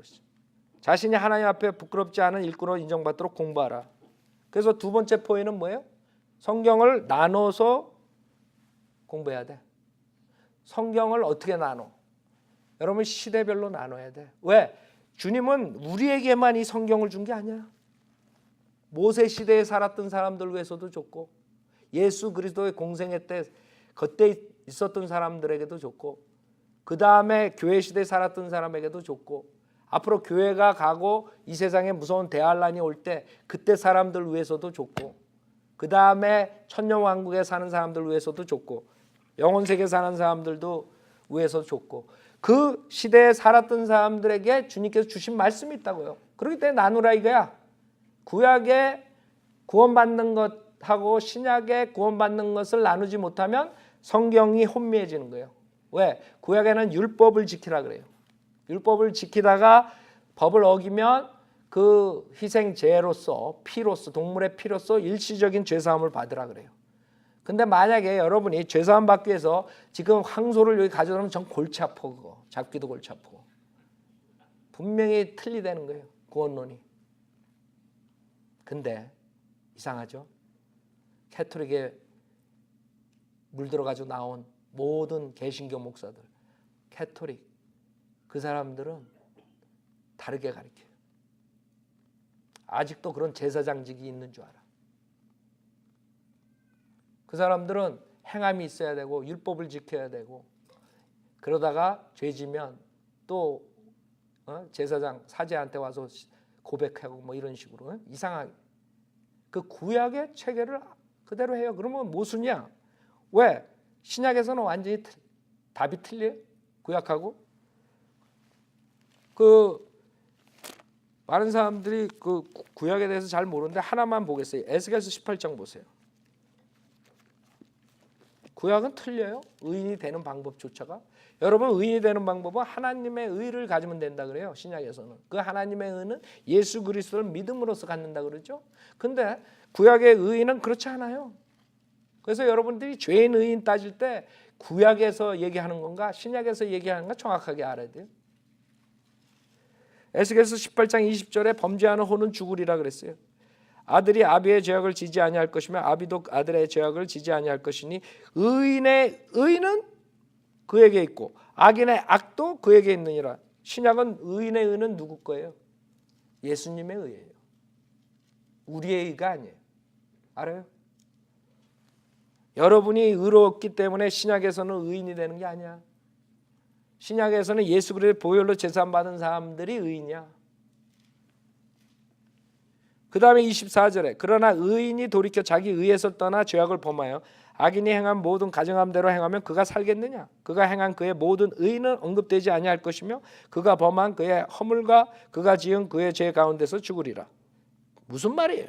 자신이 하나님 앞에 부끄럽지 않은 일꾼으로 인정받도록 공부하라. 그래서 두 번째 포인트는 뭐예요? 성경을 나눠서 공부해야 돼. 성경을 어떻게 나눠? 여러분 시대별로 나눠야 돼. 왜? 주님은 우리에게만 이 성경을 준 게 아니야. 모세 시대에 살았던 사람들 위해서도 줬고, 예수 그리스도의 공생애 때 그때 있었던 사람들에게도 줬고, 그 다음에 교회 시대에 살았던 사람에게도 줬고, 앞으로 교회가 가고 이 세상에 무서운 대환란이 올 때 그때 사람들 위해서도 줬고, 그 다음에 천년왕국에 사는 사람들 위해서도 줬고, 영혼세계 사는 사람들도 위해서 줬고, 그 시대에 살았던 사람들에게 주님께서 주신 말씀이 있다고요. 그렇기 때문에 나누라 이거야. 구약에 구원받는 것하고 신약에 구원받는 것을 나누지 못하면 성경이 혼미해지는 거예요. 왜? 구약에는 율법을 지키라 그래요. 율법을 지키다가 법을 어기면 그 희생제로서 피로서, 동물의 피로서 일시적인 죄사함을 받으라 그래요. 근데 만약에 여러분이 죄사함 받기 위해서 지금 황소를 여기 가져오면 전 골치 아파. 그거 잡기도 골치 아프고. 분명히 틀리다는 거예요, 구원론이. 근데 이상하죠? 캐톨릭에 물들어가지고 나온 모든 개신교 목사들, 캐톨릭, 그 사람들은 다르게 가르쳐요. 아직도 그런 제사장직이 있는 줄 알아. 그 사람들은 행함이 있어야 되고 율법을 지켜야 되고, 그러다가 죄지면 또 제사장 사제한테 와서 고백하고 뭐 이런 식으로 이상하게 그 구약의 체계를 그대로 해요. 그러면 모순이야. 왜? 신약에서는 완전히 답이 틀려요. 구약하고. 그 많은 사람들이 그 구약에 대해서 잘 모르는데 하나만 보겠어요. 에스겔서 18장 보세요. 구약은 틀려요. 의인이 되는 방법조차가. 여러분 의인이 되는 방법은 하나님의 의를 가지면 된다 그래요. 신약에서는. 그 하나님의 의는 예수 그리스도를 믿음으로써 갖는다 그러죠. 근데 구약의 의인은 그렇지 않아요. 그래서 여러분들이 죄인 의인 따질 때 구약에서 얘기하는 건가 신약에서 얘기하는 건가 정확하게 알아야 돼요. 에스겔서 18장 20절에 범죄하는 혼은 죽으리라 그랬어요. 아들이 아비의 죄악을 지지 아니할 것이며 아비도 아들의 죄악을 지지 아니할 것이니 의인의 의는 그에게 있고 악인의 악도 그에게 있느니라. 신약은 의인의 의는 누구 거예요? 예수님의 의예요. 우리의 의가 아니에요. 알아요? 여러분이 의로웠기 때문에 신약에서는 의인이 되는 게 아니야. 신약에서는 예수 그리스도의 보혈로 제사함 받은 사람들이 의인이야. 그 다음에 24절에 그러나 의인이 돌이켜 자기 의에서 떠나 죄악을 범하여 악인이 행한 모든 가정함대로 행하면 그가 살겠느냐? 그가 행한 그의 모든 의는 언급되지 아니할 것이며 그가 범한 그의 허물과 그가 지은 그의 죄 가운데서 죽으리라. 무슨 말이에요?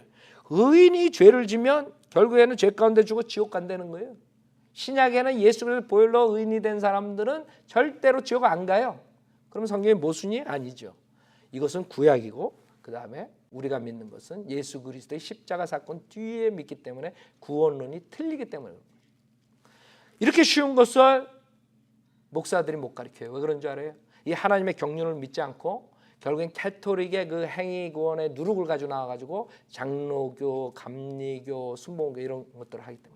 의인이 죄를 지면 결국에는 죄 가운데 죽어 지옥 간다는 거예요. 신약에는 예수 그리스도 보혈로 의인이 된 사람들은 절대로 지옥 안 가요. 그럼 성경이 모순이 아니죠. 이것은 구약이고 그 다음에 우리가 믿는 것은 예수 그리스도의 십자가 사건 뒤에 믿기 때문에 구원론이 틀리기 때문에 이렇게 쉬운 것을 목사들이 못 가르쳐요. 왜 그런 줄 알아요? 이 하나님의 경륜을 믿지 않고 결국엔 캐톨릭의 그 행위 구원의 누룩을 가지고 나와가지고 장로교, 감리교, 순복음교 이런 것들을 하기 때문에.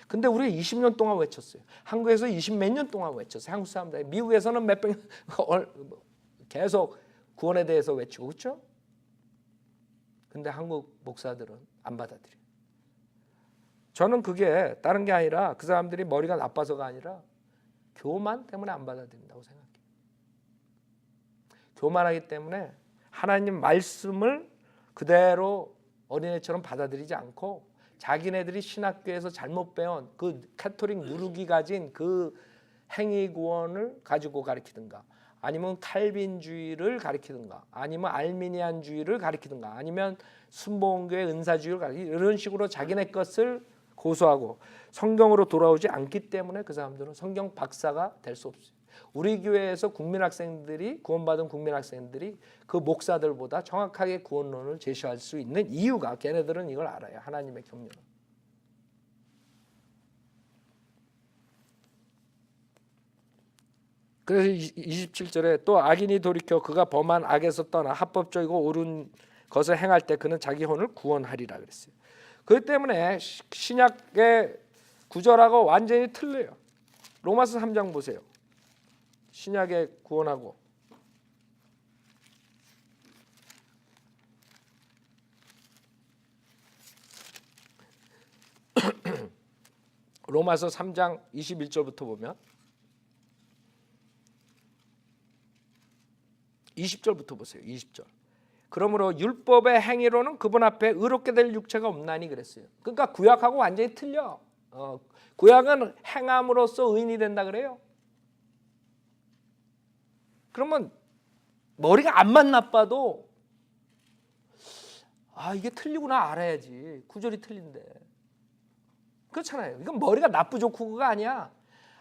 근데 우리가 20년 동안 외쳤어요. 한국에서 20 몇 년 동안 외쳤어요. 한국 사람들. 미국에서는 몇백 년 계속 구원에 대해서 외치고 그렇죠? 근데 한국 목사들은 안 받아들여요. 저는 그게 다른 게 아니라 그 사람들이 머리가 나빠서가 아니라 교만 때문에 안 받아들인다고 생각해요. 교만하기 때문에 하나님 말씀을 그대로 어린애처럼 받아들이지 않고 자기네들이 신학교에서 잘못 배운 그 카톨릭 누룩이 가진 그 행위 구원을 가지고 가르치든가 아니면 칼빈주의를 가르치든가 아니면 알미니안주의를 가르치든가 아니면 순복음교의 은사주의를 가르치든가 이런 식으로 자기네 것을 고수하고 성경으로 돌아오지 않기 때문에 그 사람들은 성경 박사가 될 수 없어요. 우리 교회에서 국민학생들이 구원받은 국민학생들이 그 목사들보다 정확하게 구원론을 제시할 수 있는 이유가 걔네들은 이걸 알아요. 하나님의 경륜을. 그래서 27절에 또 악인이 돌이켜 그가 범한 악에서 떠나 합법적이고 옳은 것을 행할 때 그는 자기 혼을 구원하리라 그랬어요. 그렇기 때문에 신약의 구절하고 완전히 틀려요. 로마서 3장 보세요. 신약의 구원하고 로마서 3장 21절부터 보면 20절부터 보세요. 20절. 그러므로 율법의 행위로는 그분 앞에 의롭게 될 육체가 없나니 그랬어요. 그러니까 구약하고 완전히 틀려. 구약은 행함으로써 의인이 된다 그래요. 그러면 머리가 안만 나빠도 이게 틀리구나 알아야지. 구절이 틀린데. 그렇잖아요. 이건 머리가 나쁘 좋고가 아니야.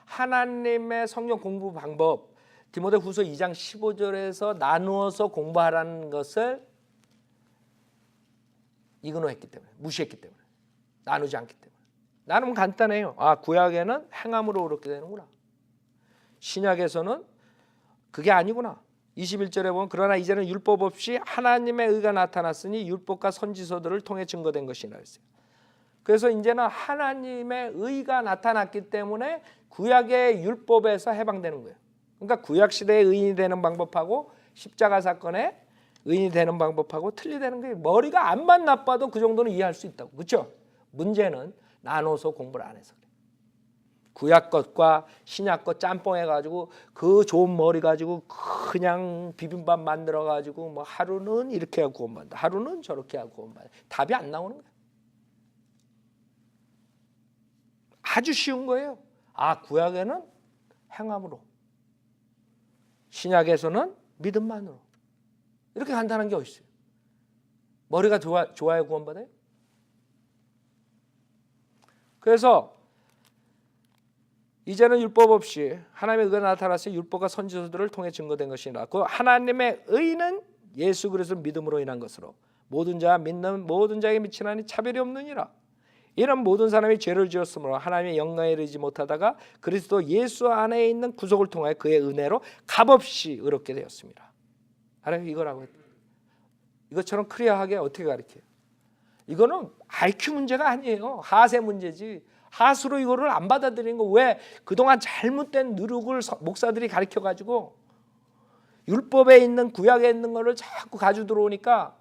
하나님의 성경 공부 방법 디모데후서 2장 15절에서 나누어서 공부하라는 것을 이그노했기 때문에, 무시했기 때문에, 나누지 않기 때문에. 나누면 간단해요. 구약에는 행함으로 그렇게 되는구나. 신약에서는 그게 아니구나. 21절에 보면 그러나 이제는 율법 없이 하나님의 의가 나타났으니 율법과 선지서들을 통해 증거된 것이라 했어요. 그래서 이제는 하나님의 의가 나타났기 때문에 구약의 율법에서 해방되는 거예요. 그러니까 구약 시대의 의인이 되는 방법하고 십자가 사건의 의인이 되는 방법하고 틀리다는 게 머리가 안만 나빠도 그 정도는 이해할 수 있다고. 그렇죠? 문제는 나눠서 공부를 안 해서 그래. 구약 것과 신약 것 짬뽕해 가지고 그 좋은 머리 가지고 그냥 비빔밥 만들어 가지고 뭐 하루는 이렇게 하고 구원받는다. 하루는 저렇게 하고 구원받는다. 답이 안 나오는 거예요. 아주 쉬운 거예요. 구약에는 행함으로, 신약에서는 믿음만으로. 이렇게 간단한 게 어디 있어요? 머리가 좋아야 구원받아요? 그래서 이제는 율법 없이 하나님의 의가 나타나서 율법과 선지서들을 통해 증거된 것이라. 그 하나님의 의는 예수 그리스도 믿음으로 인한 것으로 모든 자 믿는 모든 자에게 미치나니 차별이 없느니라. 이런 모든 사람이 죄를 지었으므로 하나님의 영광에 이르지 못하다가 그리스도 예수 안에 있는 구속을 통하여 그의 은혜로 값없이 의롭게 되었습니다. 알아요? 이거라고 했다. 이것처럼 클리어하게 어떻게 가르쳐요? 이거는 IQ 문제가 아니에요. 하세 문제지. 하수로 이거를 안 받아들이는 거. 왜? 그동안 잘못된 누룩을 목사들이 가르쳐가지고 율법에 있는 구약에 있는 거를 자꾸 가지고 들어오니까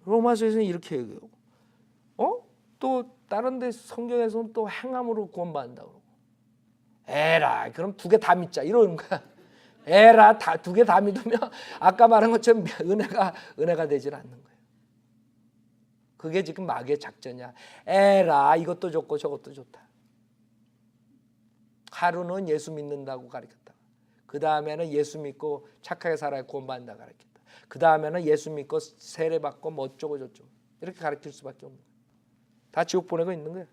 로마서에서는 이렇게 얘기해요. 또 다른 데 성경에서는 또 행함으로 구원받는다고. 에라 그럼 두 개 다 믿자 이러는 거야. 에라 두 개 다 믿으면 아까 말한 것처럼 은혜가 되질 않는 거예요. 그게 지금 마귀의 작전이야. 에라 이것도 좋고 저것도 좋다. 하루는 예수 믿는다고 가르쳤다. 그 다음에는 예수 믿고 착하게 살아야 구원받는다 가르쳤다. 그 다음에는 예수 믿고 세례받고 뭐 어쩌고 저쩌고 이렇게 가르칠 수밖에 없는 거예요. 다 지옥 보내고 있는 거예요.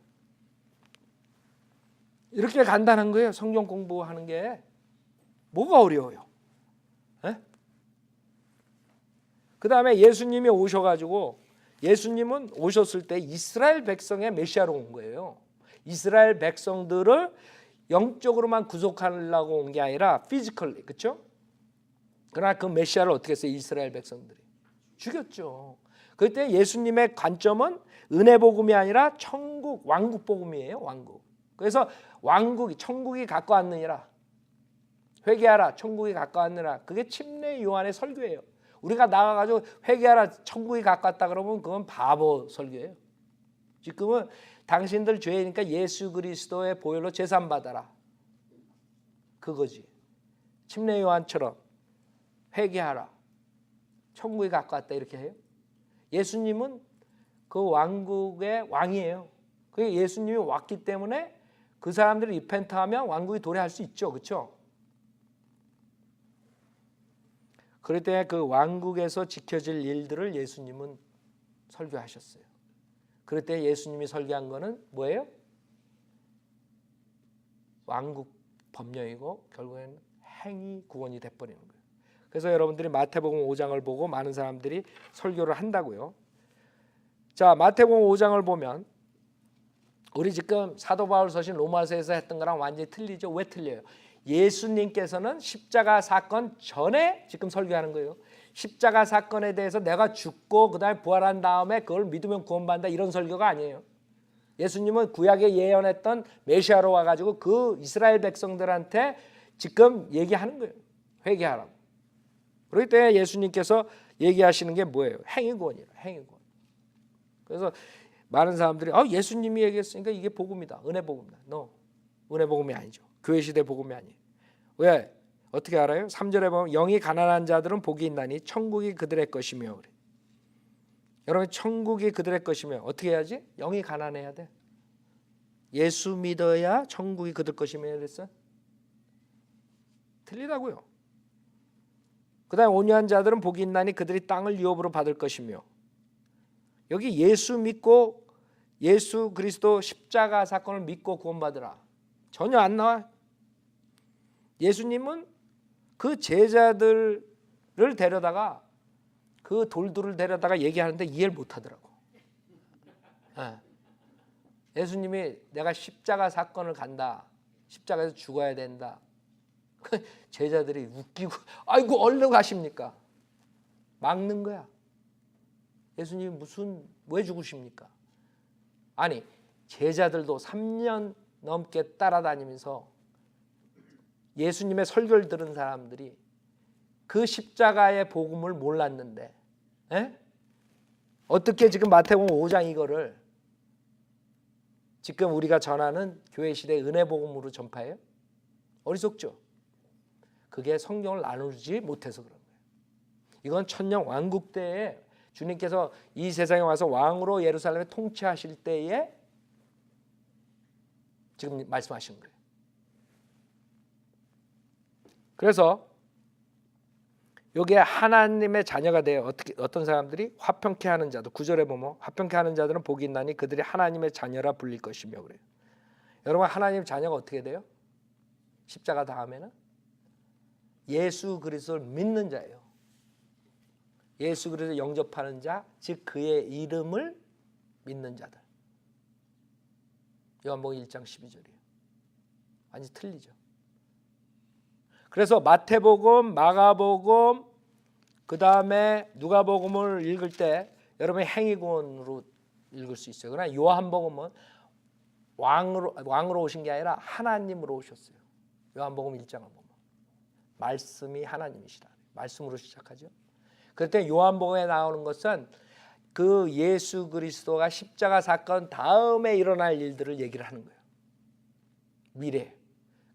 이렇게 간단한 거예요. 성경 공부하는 게 뭐가 어려워요? 그 다음에 예수님이 오셔가지고 예수님은 오셨을 때 이스라엘 백성의 메시아로 온 거예요. 이스라엘 백성들을 영적으로만 구속하려고 온 게 아니라 피지컬리, 그렇죠? 그러나 그 메시아를 어떻게 했어요? 이스라엘 백성들이 죽였죠. 그때 예수님의 관점은 은혜 복음이 아니라 천국 왕국 복음이에요. 왕국. 그래서 왕국이 천국이 가까웠느니라. 회개하라. 천국이 가까웠느니라. 그게 침례 요한의 설교예요. 우리가 나가가지고 회개하라. 천국이 가까웠다 그러면 그건 바보 설교예요. 지금은 당신들 죄니까 예수 그리스도의 보혈로 제산 받아라. 그거지. 침례 요한처럼 회개하라. 천국이 가까웠다 이렇게 해요. 예수님은 그 왕국의 왕이에요. 그 예수님이 왔기 때문에 그 사람들이 리펜트하면 왕국이 도래할 수 있죠, 그렇죠? 그럴 때 그 왕국에서 지켜질 일들을 예수님은 설교하셨어요. 그럴 때 예수님이 설교한 거는 뭐예요? 왕국 법령이고 결국에는 행위 구원이 돼버리는 거예요. 그래서 여러분들이 마태복음 5장을 보고 많은 사람들이 설교를 한다고요. 자, 마태복음 5장을 보면 우리 지금 사도 바울 서신 로마서에서 했던 거랑 완전히 틀리죠. 왜 틀려요? 예수님께서는 십자가 사건 전에 지금 설교하는 거예요. 십자가 사건에 대해서 내가 죽고 그다음에 부활한 다음에 그걸 믿으면 구원받는다 이런 설교가 아니에요. 예수님은 구약에 예언했던 메시아로 와가지고 그 이스라엘 백성들한테 지금 얘기하는 거예요. 회개하라고. 그럴 때 예수님께서 얘기하시는 게 뭐예요? 행위구원이에요. 행위구원. 그래서 많은 사람들이 예수님이 얘기했으니까 이게 복음이다. 은혜 복음이다. 은혜 복음이 아니죠. 교회 시대 복음이 아니에요. 왜? 어떻게 알아요? 3절에 보면 영이 가난한 자들은 복이 있나니 천국이 그들의 것이며. 그래. 여러분 천국이 그들의 것이며 어떻게 해야지? 영이 가난해야 돼. 예수 믿어야 천국이 그들 것이며 그랬어? 틀리다고요. 그 다음에 온유한 자들은 복이 있나니 그들이 땅을 유업으로 받을 것이며. 여기 예수 믿고 예수 그리스도 십자가 사건을 믿고 구원받으라. 전혀 안 나와. 예수님은 그 제자들을 데려다가 그 돌들을 데려다가 얘기하는데 이해를 못하더라고. 예수님이 내가 십자가 사건을 간다. 십자가에서 죽어야 된다. 제자들이 웃기고 아이고 얼른 가십니까? 막는 거야. 예수님 왜 죽으십니까? 아니 제자들도 3년 넘게 따라다니면서 예수님의 설교를 들은 사람들이 그 십자가의 복음을 몰랐는데 어떻게 지금 마태복음 5장 이거를 지금 우리가 전하는 교회 시대 은혜 복음으로 전파해요? 어리석죠? 그게 성경을 나누지 못해서 그런 거예요. 이건 천년 왕국 때에 주님께서 이 세상에 와서 왕으로 예루살렘을 통치하실 때에 지금 말씀하시는 거예요. 그래서 여기에 하나님의 자녀가 돼요. 어떤 사람들이 화평케 하는 자도 9절에 보면 화평케 하는 자들은 복이 있나니 그들이 하나님의 자녀라 불릴 것이며 그래요. 여러분 하나님 자녀가 어떻게 돼요? 십자가 다음에는 예수 그리스도를 믿는 자예요. 예수 그리스도를 영접하는 자, 즉 그의 이름을 믿는 자들. 요한복음 1장 12절이에요. 완전히 틀리죠. 그래서 마태복음, 마가복음, 그 다음에 누가복음을 읽을 때 여러분이 행위구원으로 읽을 수 있어요. 그러나 요한복음은 왕으로 오신 게 아니라 하나님으로 오셨어요. 요한복음 1장을 보면 말씀이 하나님이시다. 말씀으로 시작하죠. 그럴 때 요한복음에 나오는 것은 그 예수 그리스도가 십자가 사건 다음에 일어날 일들을 얘기를 하는 거예요. 미래.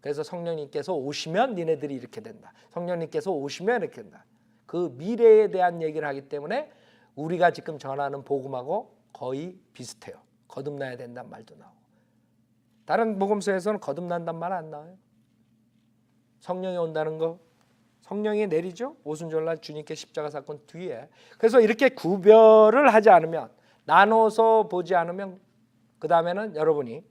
그래서 성령님께서 오시면 니네들이 이렇게 된다. 성령님께서 오시면 이렇게 된다. 그 미래에 대한 얘기를 하기 때문에 우리가 지금 전하는 복음하고 거의 비슷해요. 거듭나야 된다는 말도 나오고. 다른 복음서에서는 거듭난다는 말 안 나와요. 성령이 온다는 거. 성령이 내리죠. 오순절날 주님께 십자가 사건 뒤에. 그래서 이렇게 구별을 하지 않으면 나눠서 보지 않으면 그 다음에는 여러분이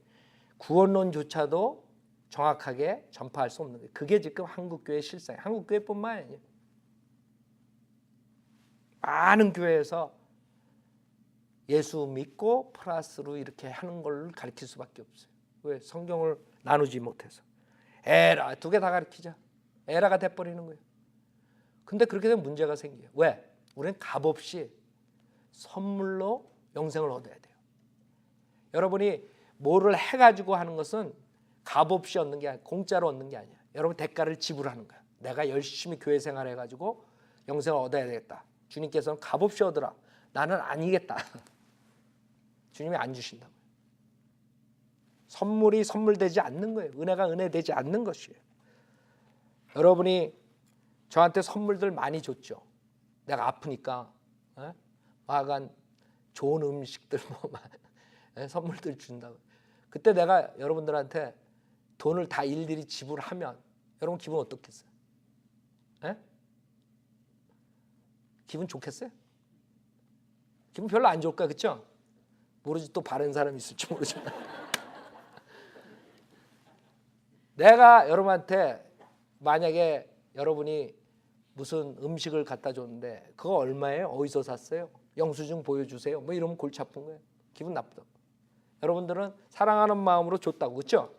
구원론조차도 정확하게 전파할 수 없는 거예요. 그게 지금 한국교회 실상이에요. 한국교회뿐만 아니에요. 많은 교회에서 예수 믿고 플러스로 이렇게 하는 걸 가르칠 수밖에 없어요. 왜? 성경을 나누지 못해서. 에라 두 개 다 가르치자. 에라가 돼버리는 거예요. 근데 그렇게 되면 문제가 생겨요. 왜? 우리는 값없이 선물로 영생을 얻어야 돼요. 여러분이 뭐를 해가지고 하는 것은 값없이 얻는 게 아니라 공짜로 얻는 게 아니야. 여러분 대가를 지불하는 거야. 내가 열심히 교회 생활해가지고 영생을 얻어야 되겠다. 주님께서는 값없이 얻으라. 나는 아니겠다. 주님이 안 주신다고요. 선물이 선물되지 않는 거예요. 은혜가 은혜되지 않는 것이에요. 여러분이 저한테 선물들 많이 줬죠. 내가 아프니까 하여간 좋은 음식들 선물들 준다고. 그때 내가 여러분들한테 돈을 다 일일이 지불하면 여러분 기분 어떻겠어요? 기분 좋겠어요? 기분 별로 안 좋을까, 그렇죠? 모르지, 또 바른 사람이 있을지 모르지만 내가 여러분한테 만약에 여러분이 무슨 음식을 갖다 줬는데 그거 얼마예요? 어디서 샀어요? 영수증 보여주세요. 뭐 이러면 골치 아픈 거예요. 기분 나쁘다고. 여러분들은 사랑하는 마음으로 줬다고, 그렇죠?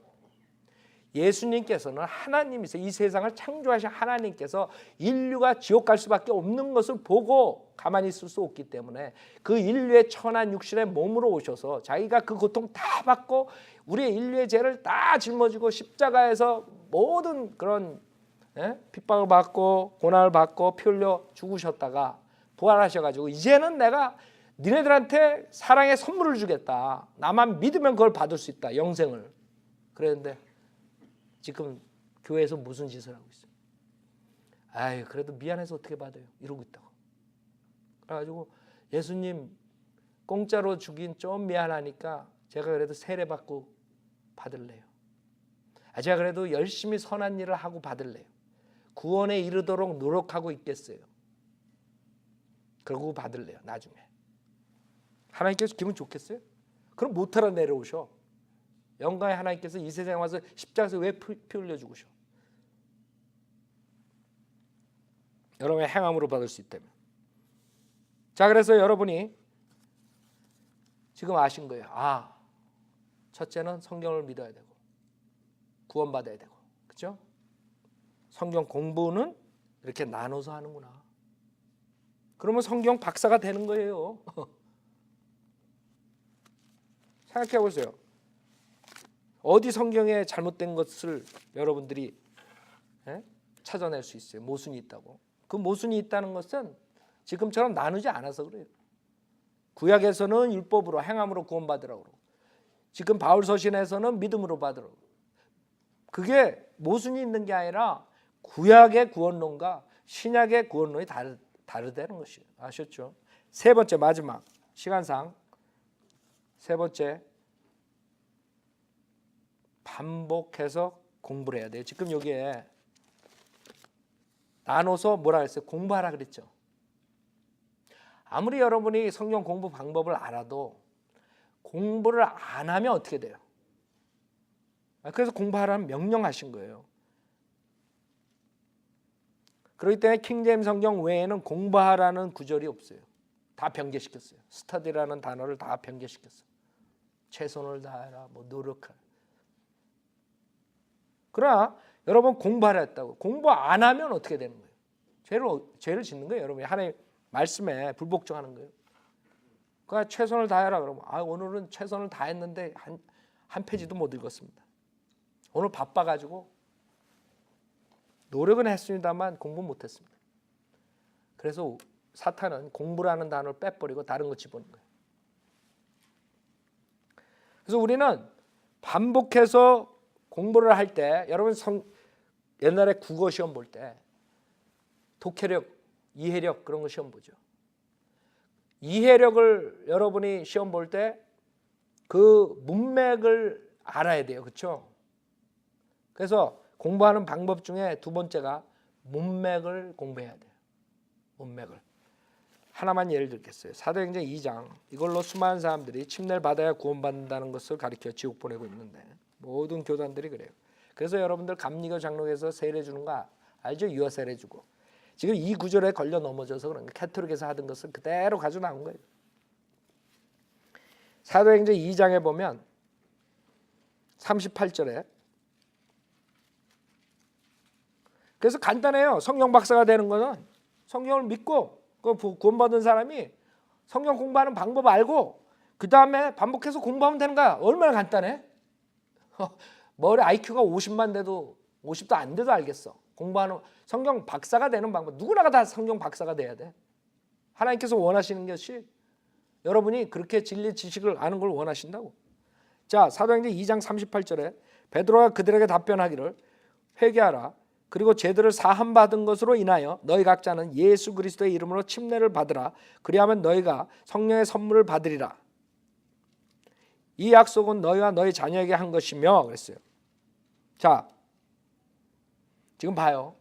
예수님께서는 하나님이세요. 이 세상을 창조하신 하나님께서 인류가 지옥 갈 수밖에 없는 것을 보고 가만히 있을 수 없기 때문에 그 인류의 천한 육신의 몸으로 오셔서 자기가 그 고통 다 받고 우리의 인류의 죄를 다 짊어지고 십자가에서 모든 그런 핍박을 받고 고난을 받고 피 흘려 죽으셨다가 부활하셔가지고 이제는 내가 니네들한테 사랑의 선물을 주겠다. 나만 믿으면 그걸 받을 수 있다. 영생을. 그랬는데 지금 교회에서 무슨 짓을 하고 있어요? 아유, 그래도 미안해서 어떻게 받아요? 이러고 있다고. 그래가지고 예수님 공짜로 주긴 좀 미안하니까 제가 그래도 세례 받고 받을래요. 제가 그래도 열심히 선한 일을 하고 받을래요. 구원에 이르도록 노력하고 있겠어요. 그러고 받을래요. 나중에. 하나님께서 기분 좋겠어요? 그럼 못하러 내려오셔. 영광의 하나님께서 이 세상에 와서 십자가에서 왜 피 흘려 죽으셔? 여러분의 행함으로 받을 수 있다면. 자, 그래서 여러분이 지금 아신 거예요. 첫째는 성경을 믿어야 되고 구원받아야 되고, 그렇죠? 성경 공부는 이렇게 나눠서 하는구나. 그러면 성경 박사가 되는 거예요. 생각해 보세요. 어디 성경에 잘못된 것을 여러분들이 찾아낼 수 있어요? 모순이 있다고. 그 모순이 있다는 것은 지금처럼 나누지 않아서 그래요. 구약에서는 율법으로 행함으로 구원받으라고 그러고 지금 바울 서신에서는 믿음으로 받으라고. 그게 모순이 있는 게 아니라 구약의 구원론과 신약의 구원론이 다르다는 것이에요. 아셨죠? 세 번째, 마지막 시간상 세 번째, 반복해서 공부를 해야 돼요. 지금 여기에 나눠서 뭐라 그랬어요? 공부하라 그랬죠. 아무리 여러분이 성경 공부 방법을 알아도 공부를 안 하면 어떻게 돼요? 그래서 공부하라는 명령하신 거예요. 그렇기 때문에 킹제임스 성경 외에는 공부하라는 구절이 없어요. 다 변개시켰어요. 스터디라는 단어를 다 변개시켰어요. 최선을 다해라, 노력하라. 그러나 여러분 공부하라 했다고. 공부 안 하면 어떻게 되는 거예요? 죄를 짓는 거예요. 여러분이 하나님 말씀에 불복종하는 거예요. 그러니까 최선을 다해라 그러면 오늘은 최선을 다했는데 한 페이지도 못 읽었습니다. 오늘 바빠가지고 노력은 했습니다만 공부 못했습니다. 그래서 사탄은 공부라는 단어를 빼버리고 다른 거 집어넣는 거예요. 그래서 우리는 반복해서 공부를 할 때 여러분 옛날에 국어 시험 볼 때 독해력, 이해력 그런 거 시험 보죠. 이해력을 여러분이 시험 볼 때 그 문맥을 알아야 돼요. 그렇죠? 그래서 공부하는 방법 중에 두 번째가 문맥을 공부해야 돼요. 문맥을. 하나만 예를 들겠어요. 사도행전 2장. 이걸로 수많은 사람들이 침례를 받아야 구원받는다는 것을 가르쳐 지옥 보내고 있는데 모든 교단들이 그래요. 그래서 여러분들 감리교 장로에서 세례 주는 거 알죠? 유아 세례 주고. 지금 이 구절에 걸려 넘어져서 그런 거예요. 캐토릭에서 하던 것을 그대로 가져 나온 거예요. 사도행전 2장에 보면 38절에 그래서 간단해요. 성경 박사가 되는 거는 성경을 믿고 그 구원받은 사람이 성경 공부하는 방법 알고 그 다음에 반복해서 공부하면 되는 거야. 얼마나 간단해? 머리 IQ가 50만 돼도 50도 안 돼도 알겠어. 공부하는 성경 박사가 되는 방법. 누구나가 다 성경 박사가 돼야 돼. 하나님께서 원하시는 것이 여러분이 그렇게 진리 지식을 아는 걸 원하신다고. 자, 사도행전 2장 38절에 베드로가 그들에게 답변하기를 회개하라. 그리고 죄들을 사함 받은 것으로 인하여 너희 각자는 예수 그리스도의 이름으로 침례를 받으라. 그리하면 너희가 성령의 선물을 받으리라. 이 약속은 너희와 너희 자녀에게 한 것이며 그랬어요. 자, 지금 봐요.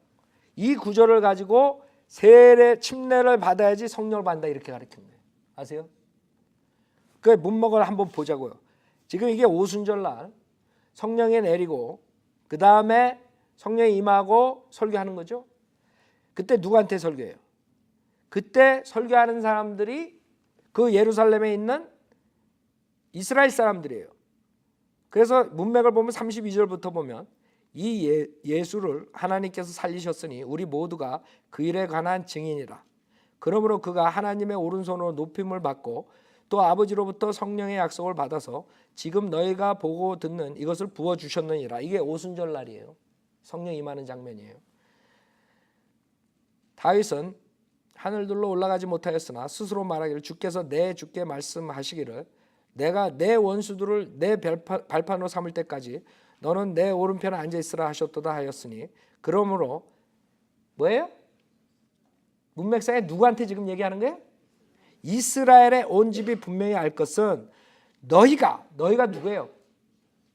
이 구절을 가지고 세례 침례를 받아야지 성령을 받는다 이렇게 가르친 거예요. 아세요? 그 문맥을 한번 보자고요. 지금 이게 오순절날 성령이 내리고 그 다음에 성령이 임하고 설교하는 거죠. 그때 누구한테 설교해요? 그때 설교하는 사람들이 그 예루살렘에 있는 이스라엘 사람들이에요. 그래서 문맥을 보면 32절부터 보면 이 예수를 하나님께서 살리셨으니 우리 모두가 그 일에 관한 증인이라. 그러므로 그가 하나님의 오른손으로 높임을 받고 또 아버지로부터 성령의 약속을 받아서 지금 너희가 보고 듣는 이것을 부어주셨느니라. 이게 오순절 날이에요. 성령 임하는 장면이에요. 다윗은 하늘들로 올라가지 못하였으나 스스로 말하기를 주께서 내 주께 말씀하시기를 내가 내 원수들을 내 발판으로 삼을 때까지 너는 내 오른편에 앉아있으라 하셨도다 하였으니, 그러므로 뭐예요? 문맥상에 누구한테 지금 얘기하는 거예요? 이스라엘의 온 집이 분명히 알 것은 너희가 누구예요?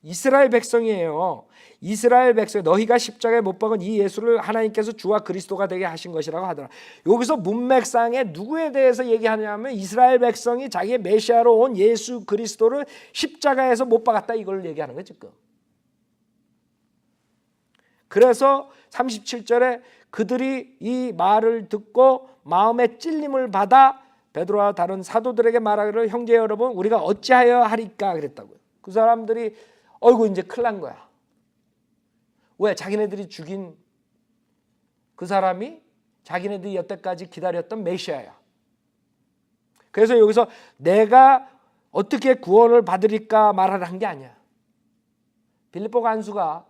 이스라엘 백성이에요. 이스라엘 백성, 너희가 십자가에 못 박은 이 예수를 하나님께서 주와 그리스도가 되게 하신 것이라고 하더라. 여기서 문맥상에 누구에 대해서 얘기하냐면 이스라엘 백성이 자기의 메시아로 온 예수 그리스도를 십자가에서 못 박았다, 이걸 얘기하는 거죠 지금. 그래서 37절에 그들이 이 말을 듣고 마음의 찔림을 받아 베드로와 다른 사도들에게 말하기를 형제 여러분 우리가 어찌하여 하리까 그랬다고요. 그 사람들이 어이구 이제 큰일 난 거야. 왜? 자기네들이 죽인 그 사람이 자기네들이 여태까지 기다렸던 메시아야. 그래서 여기서 내가 어떻게 구원을 받으리까 말하라 한 게 아니야. 빌립보 간수가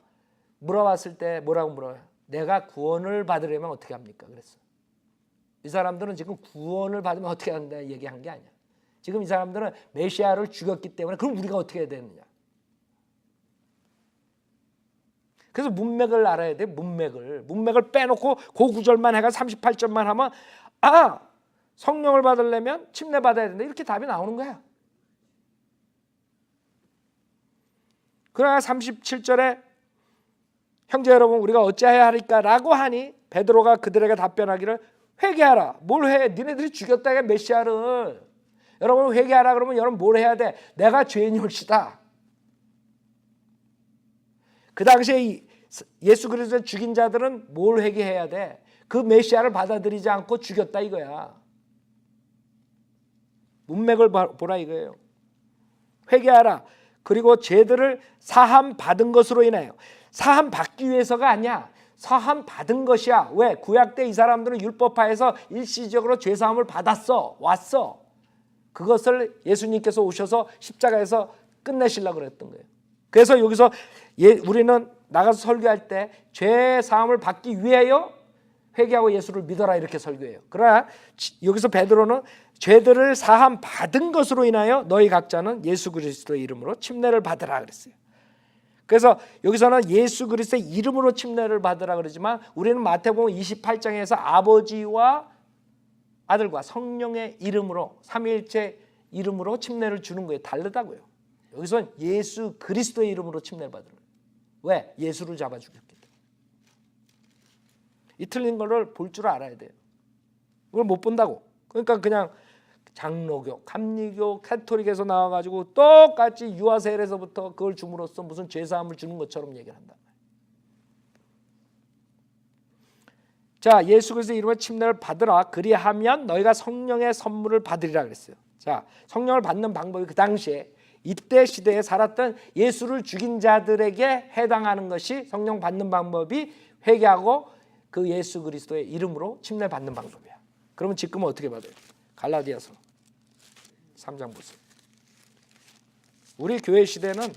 물어봤을 때 뭐라고 물어요? 내가 구원을 받으려면 어떻게 합니까? 그랬어. 이 사람들은 지금 구원을 받으면 어떻게 한다 얘기한 게 아니야. 지금 이 사람들은 메시아를 죽였기 때문에 그럼 우리가 어떻게 해야 되느냐. 그래서 문맥을 알아야 돼. 문맥을 빼놓고 그 구절만 해가 38절만 하면 성령을 받으려면 침례 받아야 된다, 이렇게 답이 나오는 거야. 그러나 37절에 형제 여러분 우리가 어찌해야 하리까 라고 하니 베드로가 그들에게 답변하기를 회개하라. 뭘 해? 니네들이 죽였다 메시아를. 여러분 회개하라 그러면 여러분 뭘 해야 돼? 내가 죄인일시다. 그 당시에 예수 그리스도를 죽인 자들은 뭘 회개해야 돼? 그 메시아를 받아들이지 않고 죽였다 이거야. 문맥을 보라 이거예요. 회개하라. 그리고 죄들을 사함 받은 것으로 인하여. 사함 받기 위해서가 아니야. 사함 받은 것이야. 왜? 구약 때 이 사람들은 율법하에서 일시적으로 죄사함을 받았어. 왔어. 그것을 예수님께서 오셔서 십자가에서 끝내시려고 그랬던 거예요. 그래서 여기서 우리는 나가서 설교할 때 죄사함을 받기 위하여 회개하고 예수를 믿어라 이렇게 설교해요. 그러나 여기서 베드로는 죄들을 사함 받은 것으로 인하여 너희 각자는 예수 그리스도의 이름으로 침례를 받으라 그랬어요. 그래서 여기서는 예수 그리스도의 이름으로 침례를 받으라 그러지만 우리는 마태복음 28장에서 아버지와 아들과 성령의 이름으로 삼위일체 이름으로 침례를 주는 거예요. 다르다고요. 여기서는 예수 그리스도의 이름으로 침례를 받으는 거예요. 왜? 예수를 잡아 죽였기 때문에. 이 틀린 거를 볼 줄 알아야 돼요. 그걸 못 본다고. 그러니까 그냥 장로교, 감리교, 캐토릭에서 나와가지고 똑같이 유아세례에서부터 그걸 줌으로써 무슨 죄사함을 주는 것처럼 얘기를 한다. 자, 예수 그리스도의 이름으로 침례를 받으라. 그리하면 너희가 성령의 선물을 받으리라 그랬어요. 자, 성령을 받는 방법이 그 당시에 이때 시대에 살았던 예수를 죽인 자들에게 해당하는 것이 성령 받는 방법이 회개하고 그 예수 그리스도의 이름으로 침례 받는 방법이야. 그러면 지금은 어떻게 받아요? 갈라디아서 3장 보세요. 우리 교회 시대는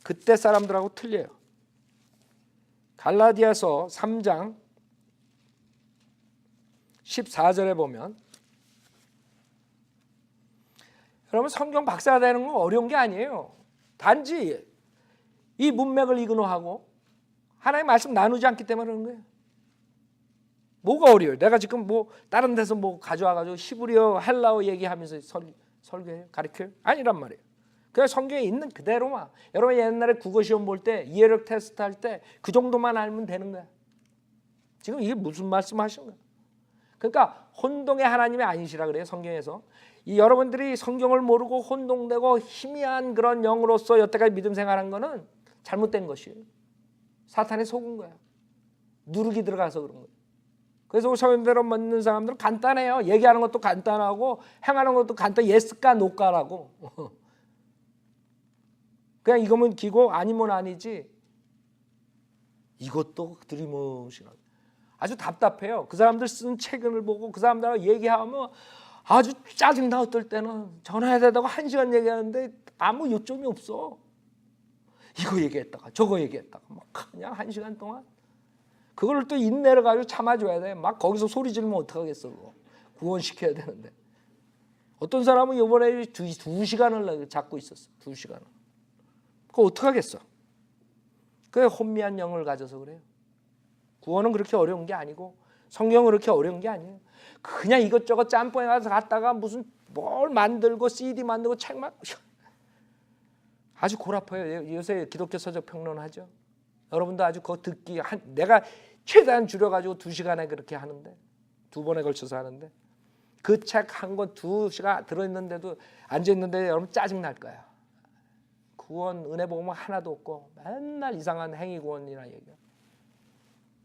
그때 사람들하고 틀려요. 갈라디아서 3장 14절에 보면 여러분 성경 박사가 되는 건 어려운 게 아니에요. 단지 이 문맥을 이그노하고 하나님의 말씀 나누지 않기 때문에 그런 거예요. 뭐가 어려워요? 내가 지금 뭐 다른 데서 뭐 가져와가지고 히브리어 헬라어 얘기하면서 설교해요? 가르쳐요? 아니란 말이에요. 그냥 성경에 있는 그대로만. 여러분 옛날에 국어시험 볼 때 이해력 테스트 할 때 그 정도만 알면 되는 거야. 지금 이게 무슨 말씀하시는 거야? 그러니까 혼동의 하나님이 아니시라 그래요. 성경에서. 이 여러분들이 성경을 모르고 혼동되고 희미한 그런 영으로서 여태까지 믿음 생활한 거는 잘못된 것이에요. 사탄이 속은 거야. 누르기 들어가서 그런 거예요. 그래서 성경대로 믿는 사람들은 간단해요. 얘기하는 것도 간단하고 행하는 것도 간단. 예스까 노까라고. 그냥 이거면 기고 아니면 아니지. 이것도 드리머시나 아주 답답해요. 그 사람들 쓴 책을 보고 그 사람들하고 얘기하면 아주 짜증나. 어떨 때는 전화해야 되다가 1시간 얘기하는데 아무 요점이 없어. 이거 얘기했다가 저거 얘기했다가 막 그냥 1시간 동안 그걸 또 인내를 가지고 참아줘야 돼. 막 거기서 소리 지르면 어떡하겠어. 그거. 구원시켜야 되는데. 어떤 사람은 이번에 2시간을 잡고 있었어. 2시간을. 그거 어떡하겠어. 그게 혼미한 영을 가져서 그래요. 구원은 그렇게 어려운 게 아니고 성경은 그렇게 어려운 게 아니에요. 그냥 이것저것 짬뽕에 가서 갔다가 무슨 뭘 만들고 CD 만들고 책만 아주 골 아파요. 요새 기독교 서적 평론하죠. 여러분도 아주 그거 듣기 내가 최대한 줄여가지고 2시간에 그렇게 하는데 2번에 걸쳐서 하는데 그 책 한 권 2시간 들어있는데도 앉아있는데 여러분 짜증 날 거야. 구원 은혜 복음은 하나도 없고 맨날 이상한 행위 구원이나 얘기야.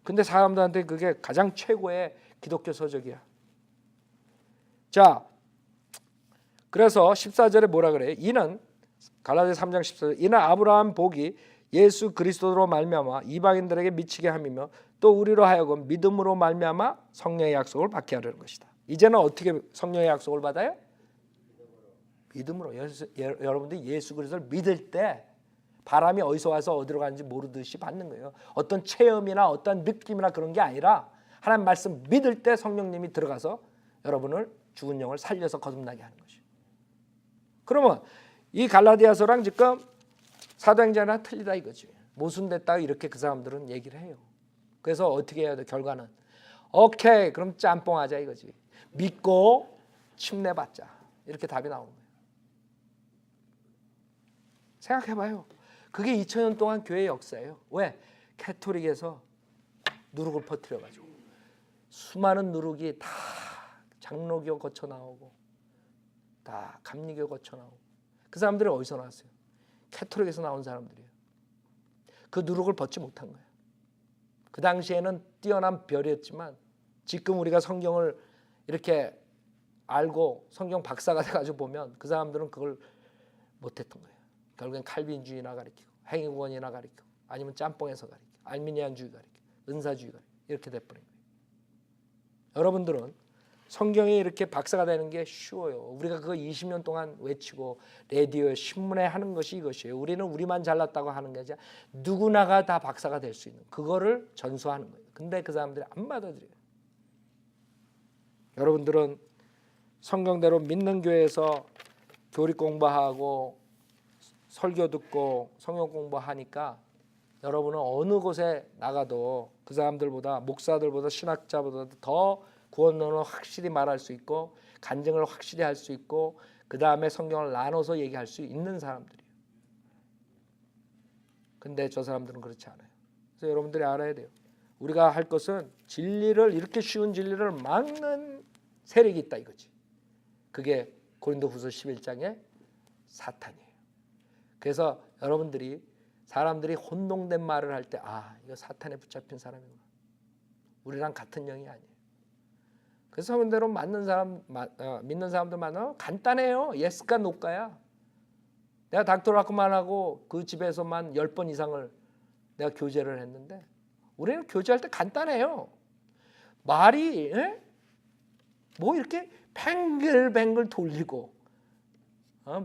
근데 사람들한테 그게 가장 최고의 기독교 서적이야. 자, 그래서 14절에 뭐라 그래? 이는 갈라디아 3장 14절 이는 아브라함 복이 예수 그리스도로 말미암아 이방인들에게 미치게 함이며 또 우리로 하여금 믿음으로 말미암아 성령의 약속을 받게 하려는 것이다. 이제는 어떻게 성령의 약속을 받아요? 믿음으로. 여러분들이 예수 그리스도를 믿을 때 바람이 어디서 와서 어디로 가는지 모르듯이 받는 거예요. 어떤 체험이나 어떤 느낌이나 그런 게 아니라 하나님 말씀 믿을 때 성령님이 들어가서 여러분을 죽은 영을 살려서 거듭나게 하는 것이에요. 그러면 이 갈라디아서랑 지금 사도행전이랑 틀리다 이거지. 모순됐다 이렇게 그 사람들은 얘기를 해요. 그래서 어떻게 해야 돼? 결과는 오케이 그럼 짬뽕하자 이거지. 믿고 침례받자 이렇게 답이 나오는 거예요. 생각해봐요. 그게 2000년 동안 교회의 역사예요. 왜? 캐토릭에서 누룩을 퍼뜨려가지고 수많은 누룩이 다 장로교 거쳐 나오고 다 감리교 거쳐 나오고 그 사람들이 어디서 나왔어요? 캐토릭에서 나온 사람들이에요. 그 누룩을 벗지 못한 거예요. 그 당시에는 뛰어난 별이었지만 지금 우리가 성경을 이렇게 알고 성경 박사가 돼가지고 보면 그 사람들은 그걸 못했던 거예요. 결국엔 칼빈주의나 가리키고 행위구원이나 가리키고 아니면 짬뽕에서 가리키고 알미니안주의 가리키고 은사주의 가리키고 이렇게 돼버린 거예요. 여러분들은 성경이 이렇게 박사가 되는 게 쉬워요. 우리가 그거 20년 동안 외치고 라디오에 신문에 하는 것이 이것이에요. 우리는 우리만 잘났다고 하는 게 아니라 누구나가 다 박사가 될 수 있는 그거를 전수하는 거예요. 근데 그 사람들이 안 받아들여요. 여러분들은 성경대로 믿는 교회에서 교리 공부하고 설교 듣고 성경 공부하니까 여러분은 어느 곳에 나가도 그 사람들보다 목사들보다 신학자보다 더 구원론을 확실히 말할 수 있고 간증을 확실히 할 수 있고 그 다음에 성경을 나눠서 얘기할 수 있는 사람들이에요. 근데 저 사람들은 그렇지 않아요. 그래서 여러분들이 알아야 돼요. 우리가 할 것은 진리를 이렇게 쉬운 진리를 막는 세력이 있다 이거지. 그게 고린도후서 11장의 사탄이에요. 그래서 여러분들이 사람들이 혼동된 말을 할 때 아 이거 사탄에 붙잡힌 사람이구나. 우리랑 같은 영이 아니에요. 그래서 성경대로 맞는 사람 믿는 사람들 만나면 간단해요. 예스가 노가야. 내가 닥터라크만 하고 그 집에서만 10번 이상을 내가 교제를 했는데 우리는 교제할 때 간단해요. 말이 뭐 이렇게 뱅글뱅글 돌리고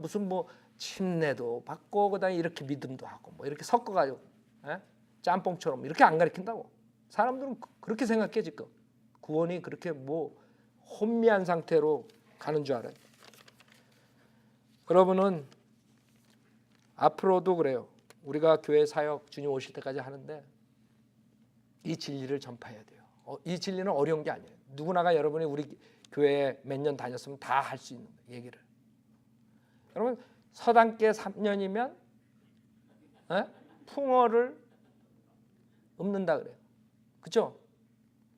무슨 뭐 침례도 받고 그다음에 이렇게 믿음도 하고 뭐 이렇게 섞어가지고 짬뽕처럼 이렇게 안 가르친다고. 사람들은 그렇게 생각해 지금. 구원이 그렇게 뭐 혼미한 상태로 가는 줄 알아요. 여러분은 앞으로도 그래요. 우리가 교회 사역 주님 오실 때까지 하는데 이 진리를 전파해야 돼요. 이 진리는 어려운 게 아니에요. 누구나가 여러분이 우리 교회에 몇 년 다녔으면 다 할 수 있는 얘기를. 여러분 서당계 3년이면 풍어를 읊는다 그래요. 그렇죠?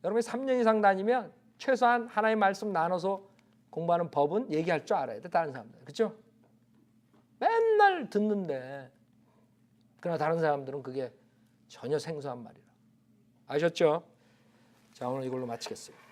여러분이 3년 이상 다니면 최소한 하나의 말씀 나눠서 공부하는 법은 얘기할 줄 알아야 돼. 다른 사람들. 그렇죠? 맨날 듣는데 그러나 다른 사람들은 그게 전혀 생소한 말이라. 아셨죠? 자 오늘 이걸로 마치겠습니다.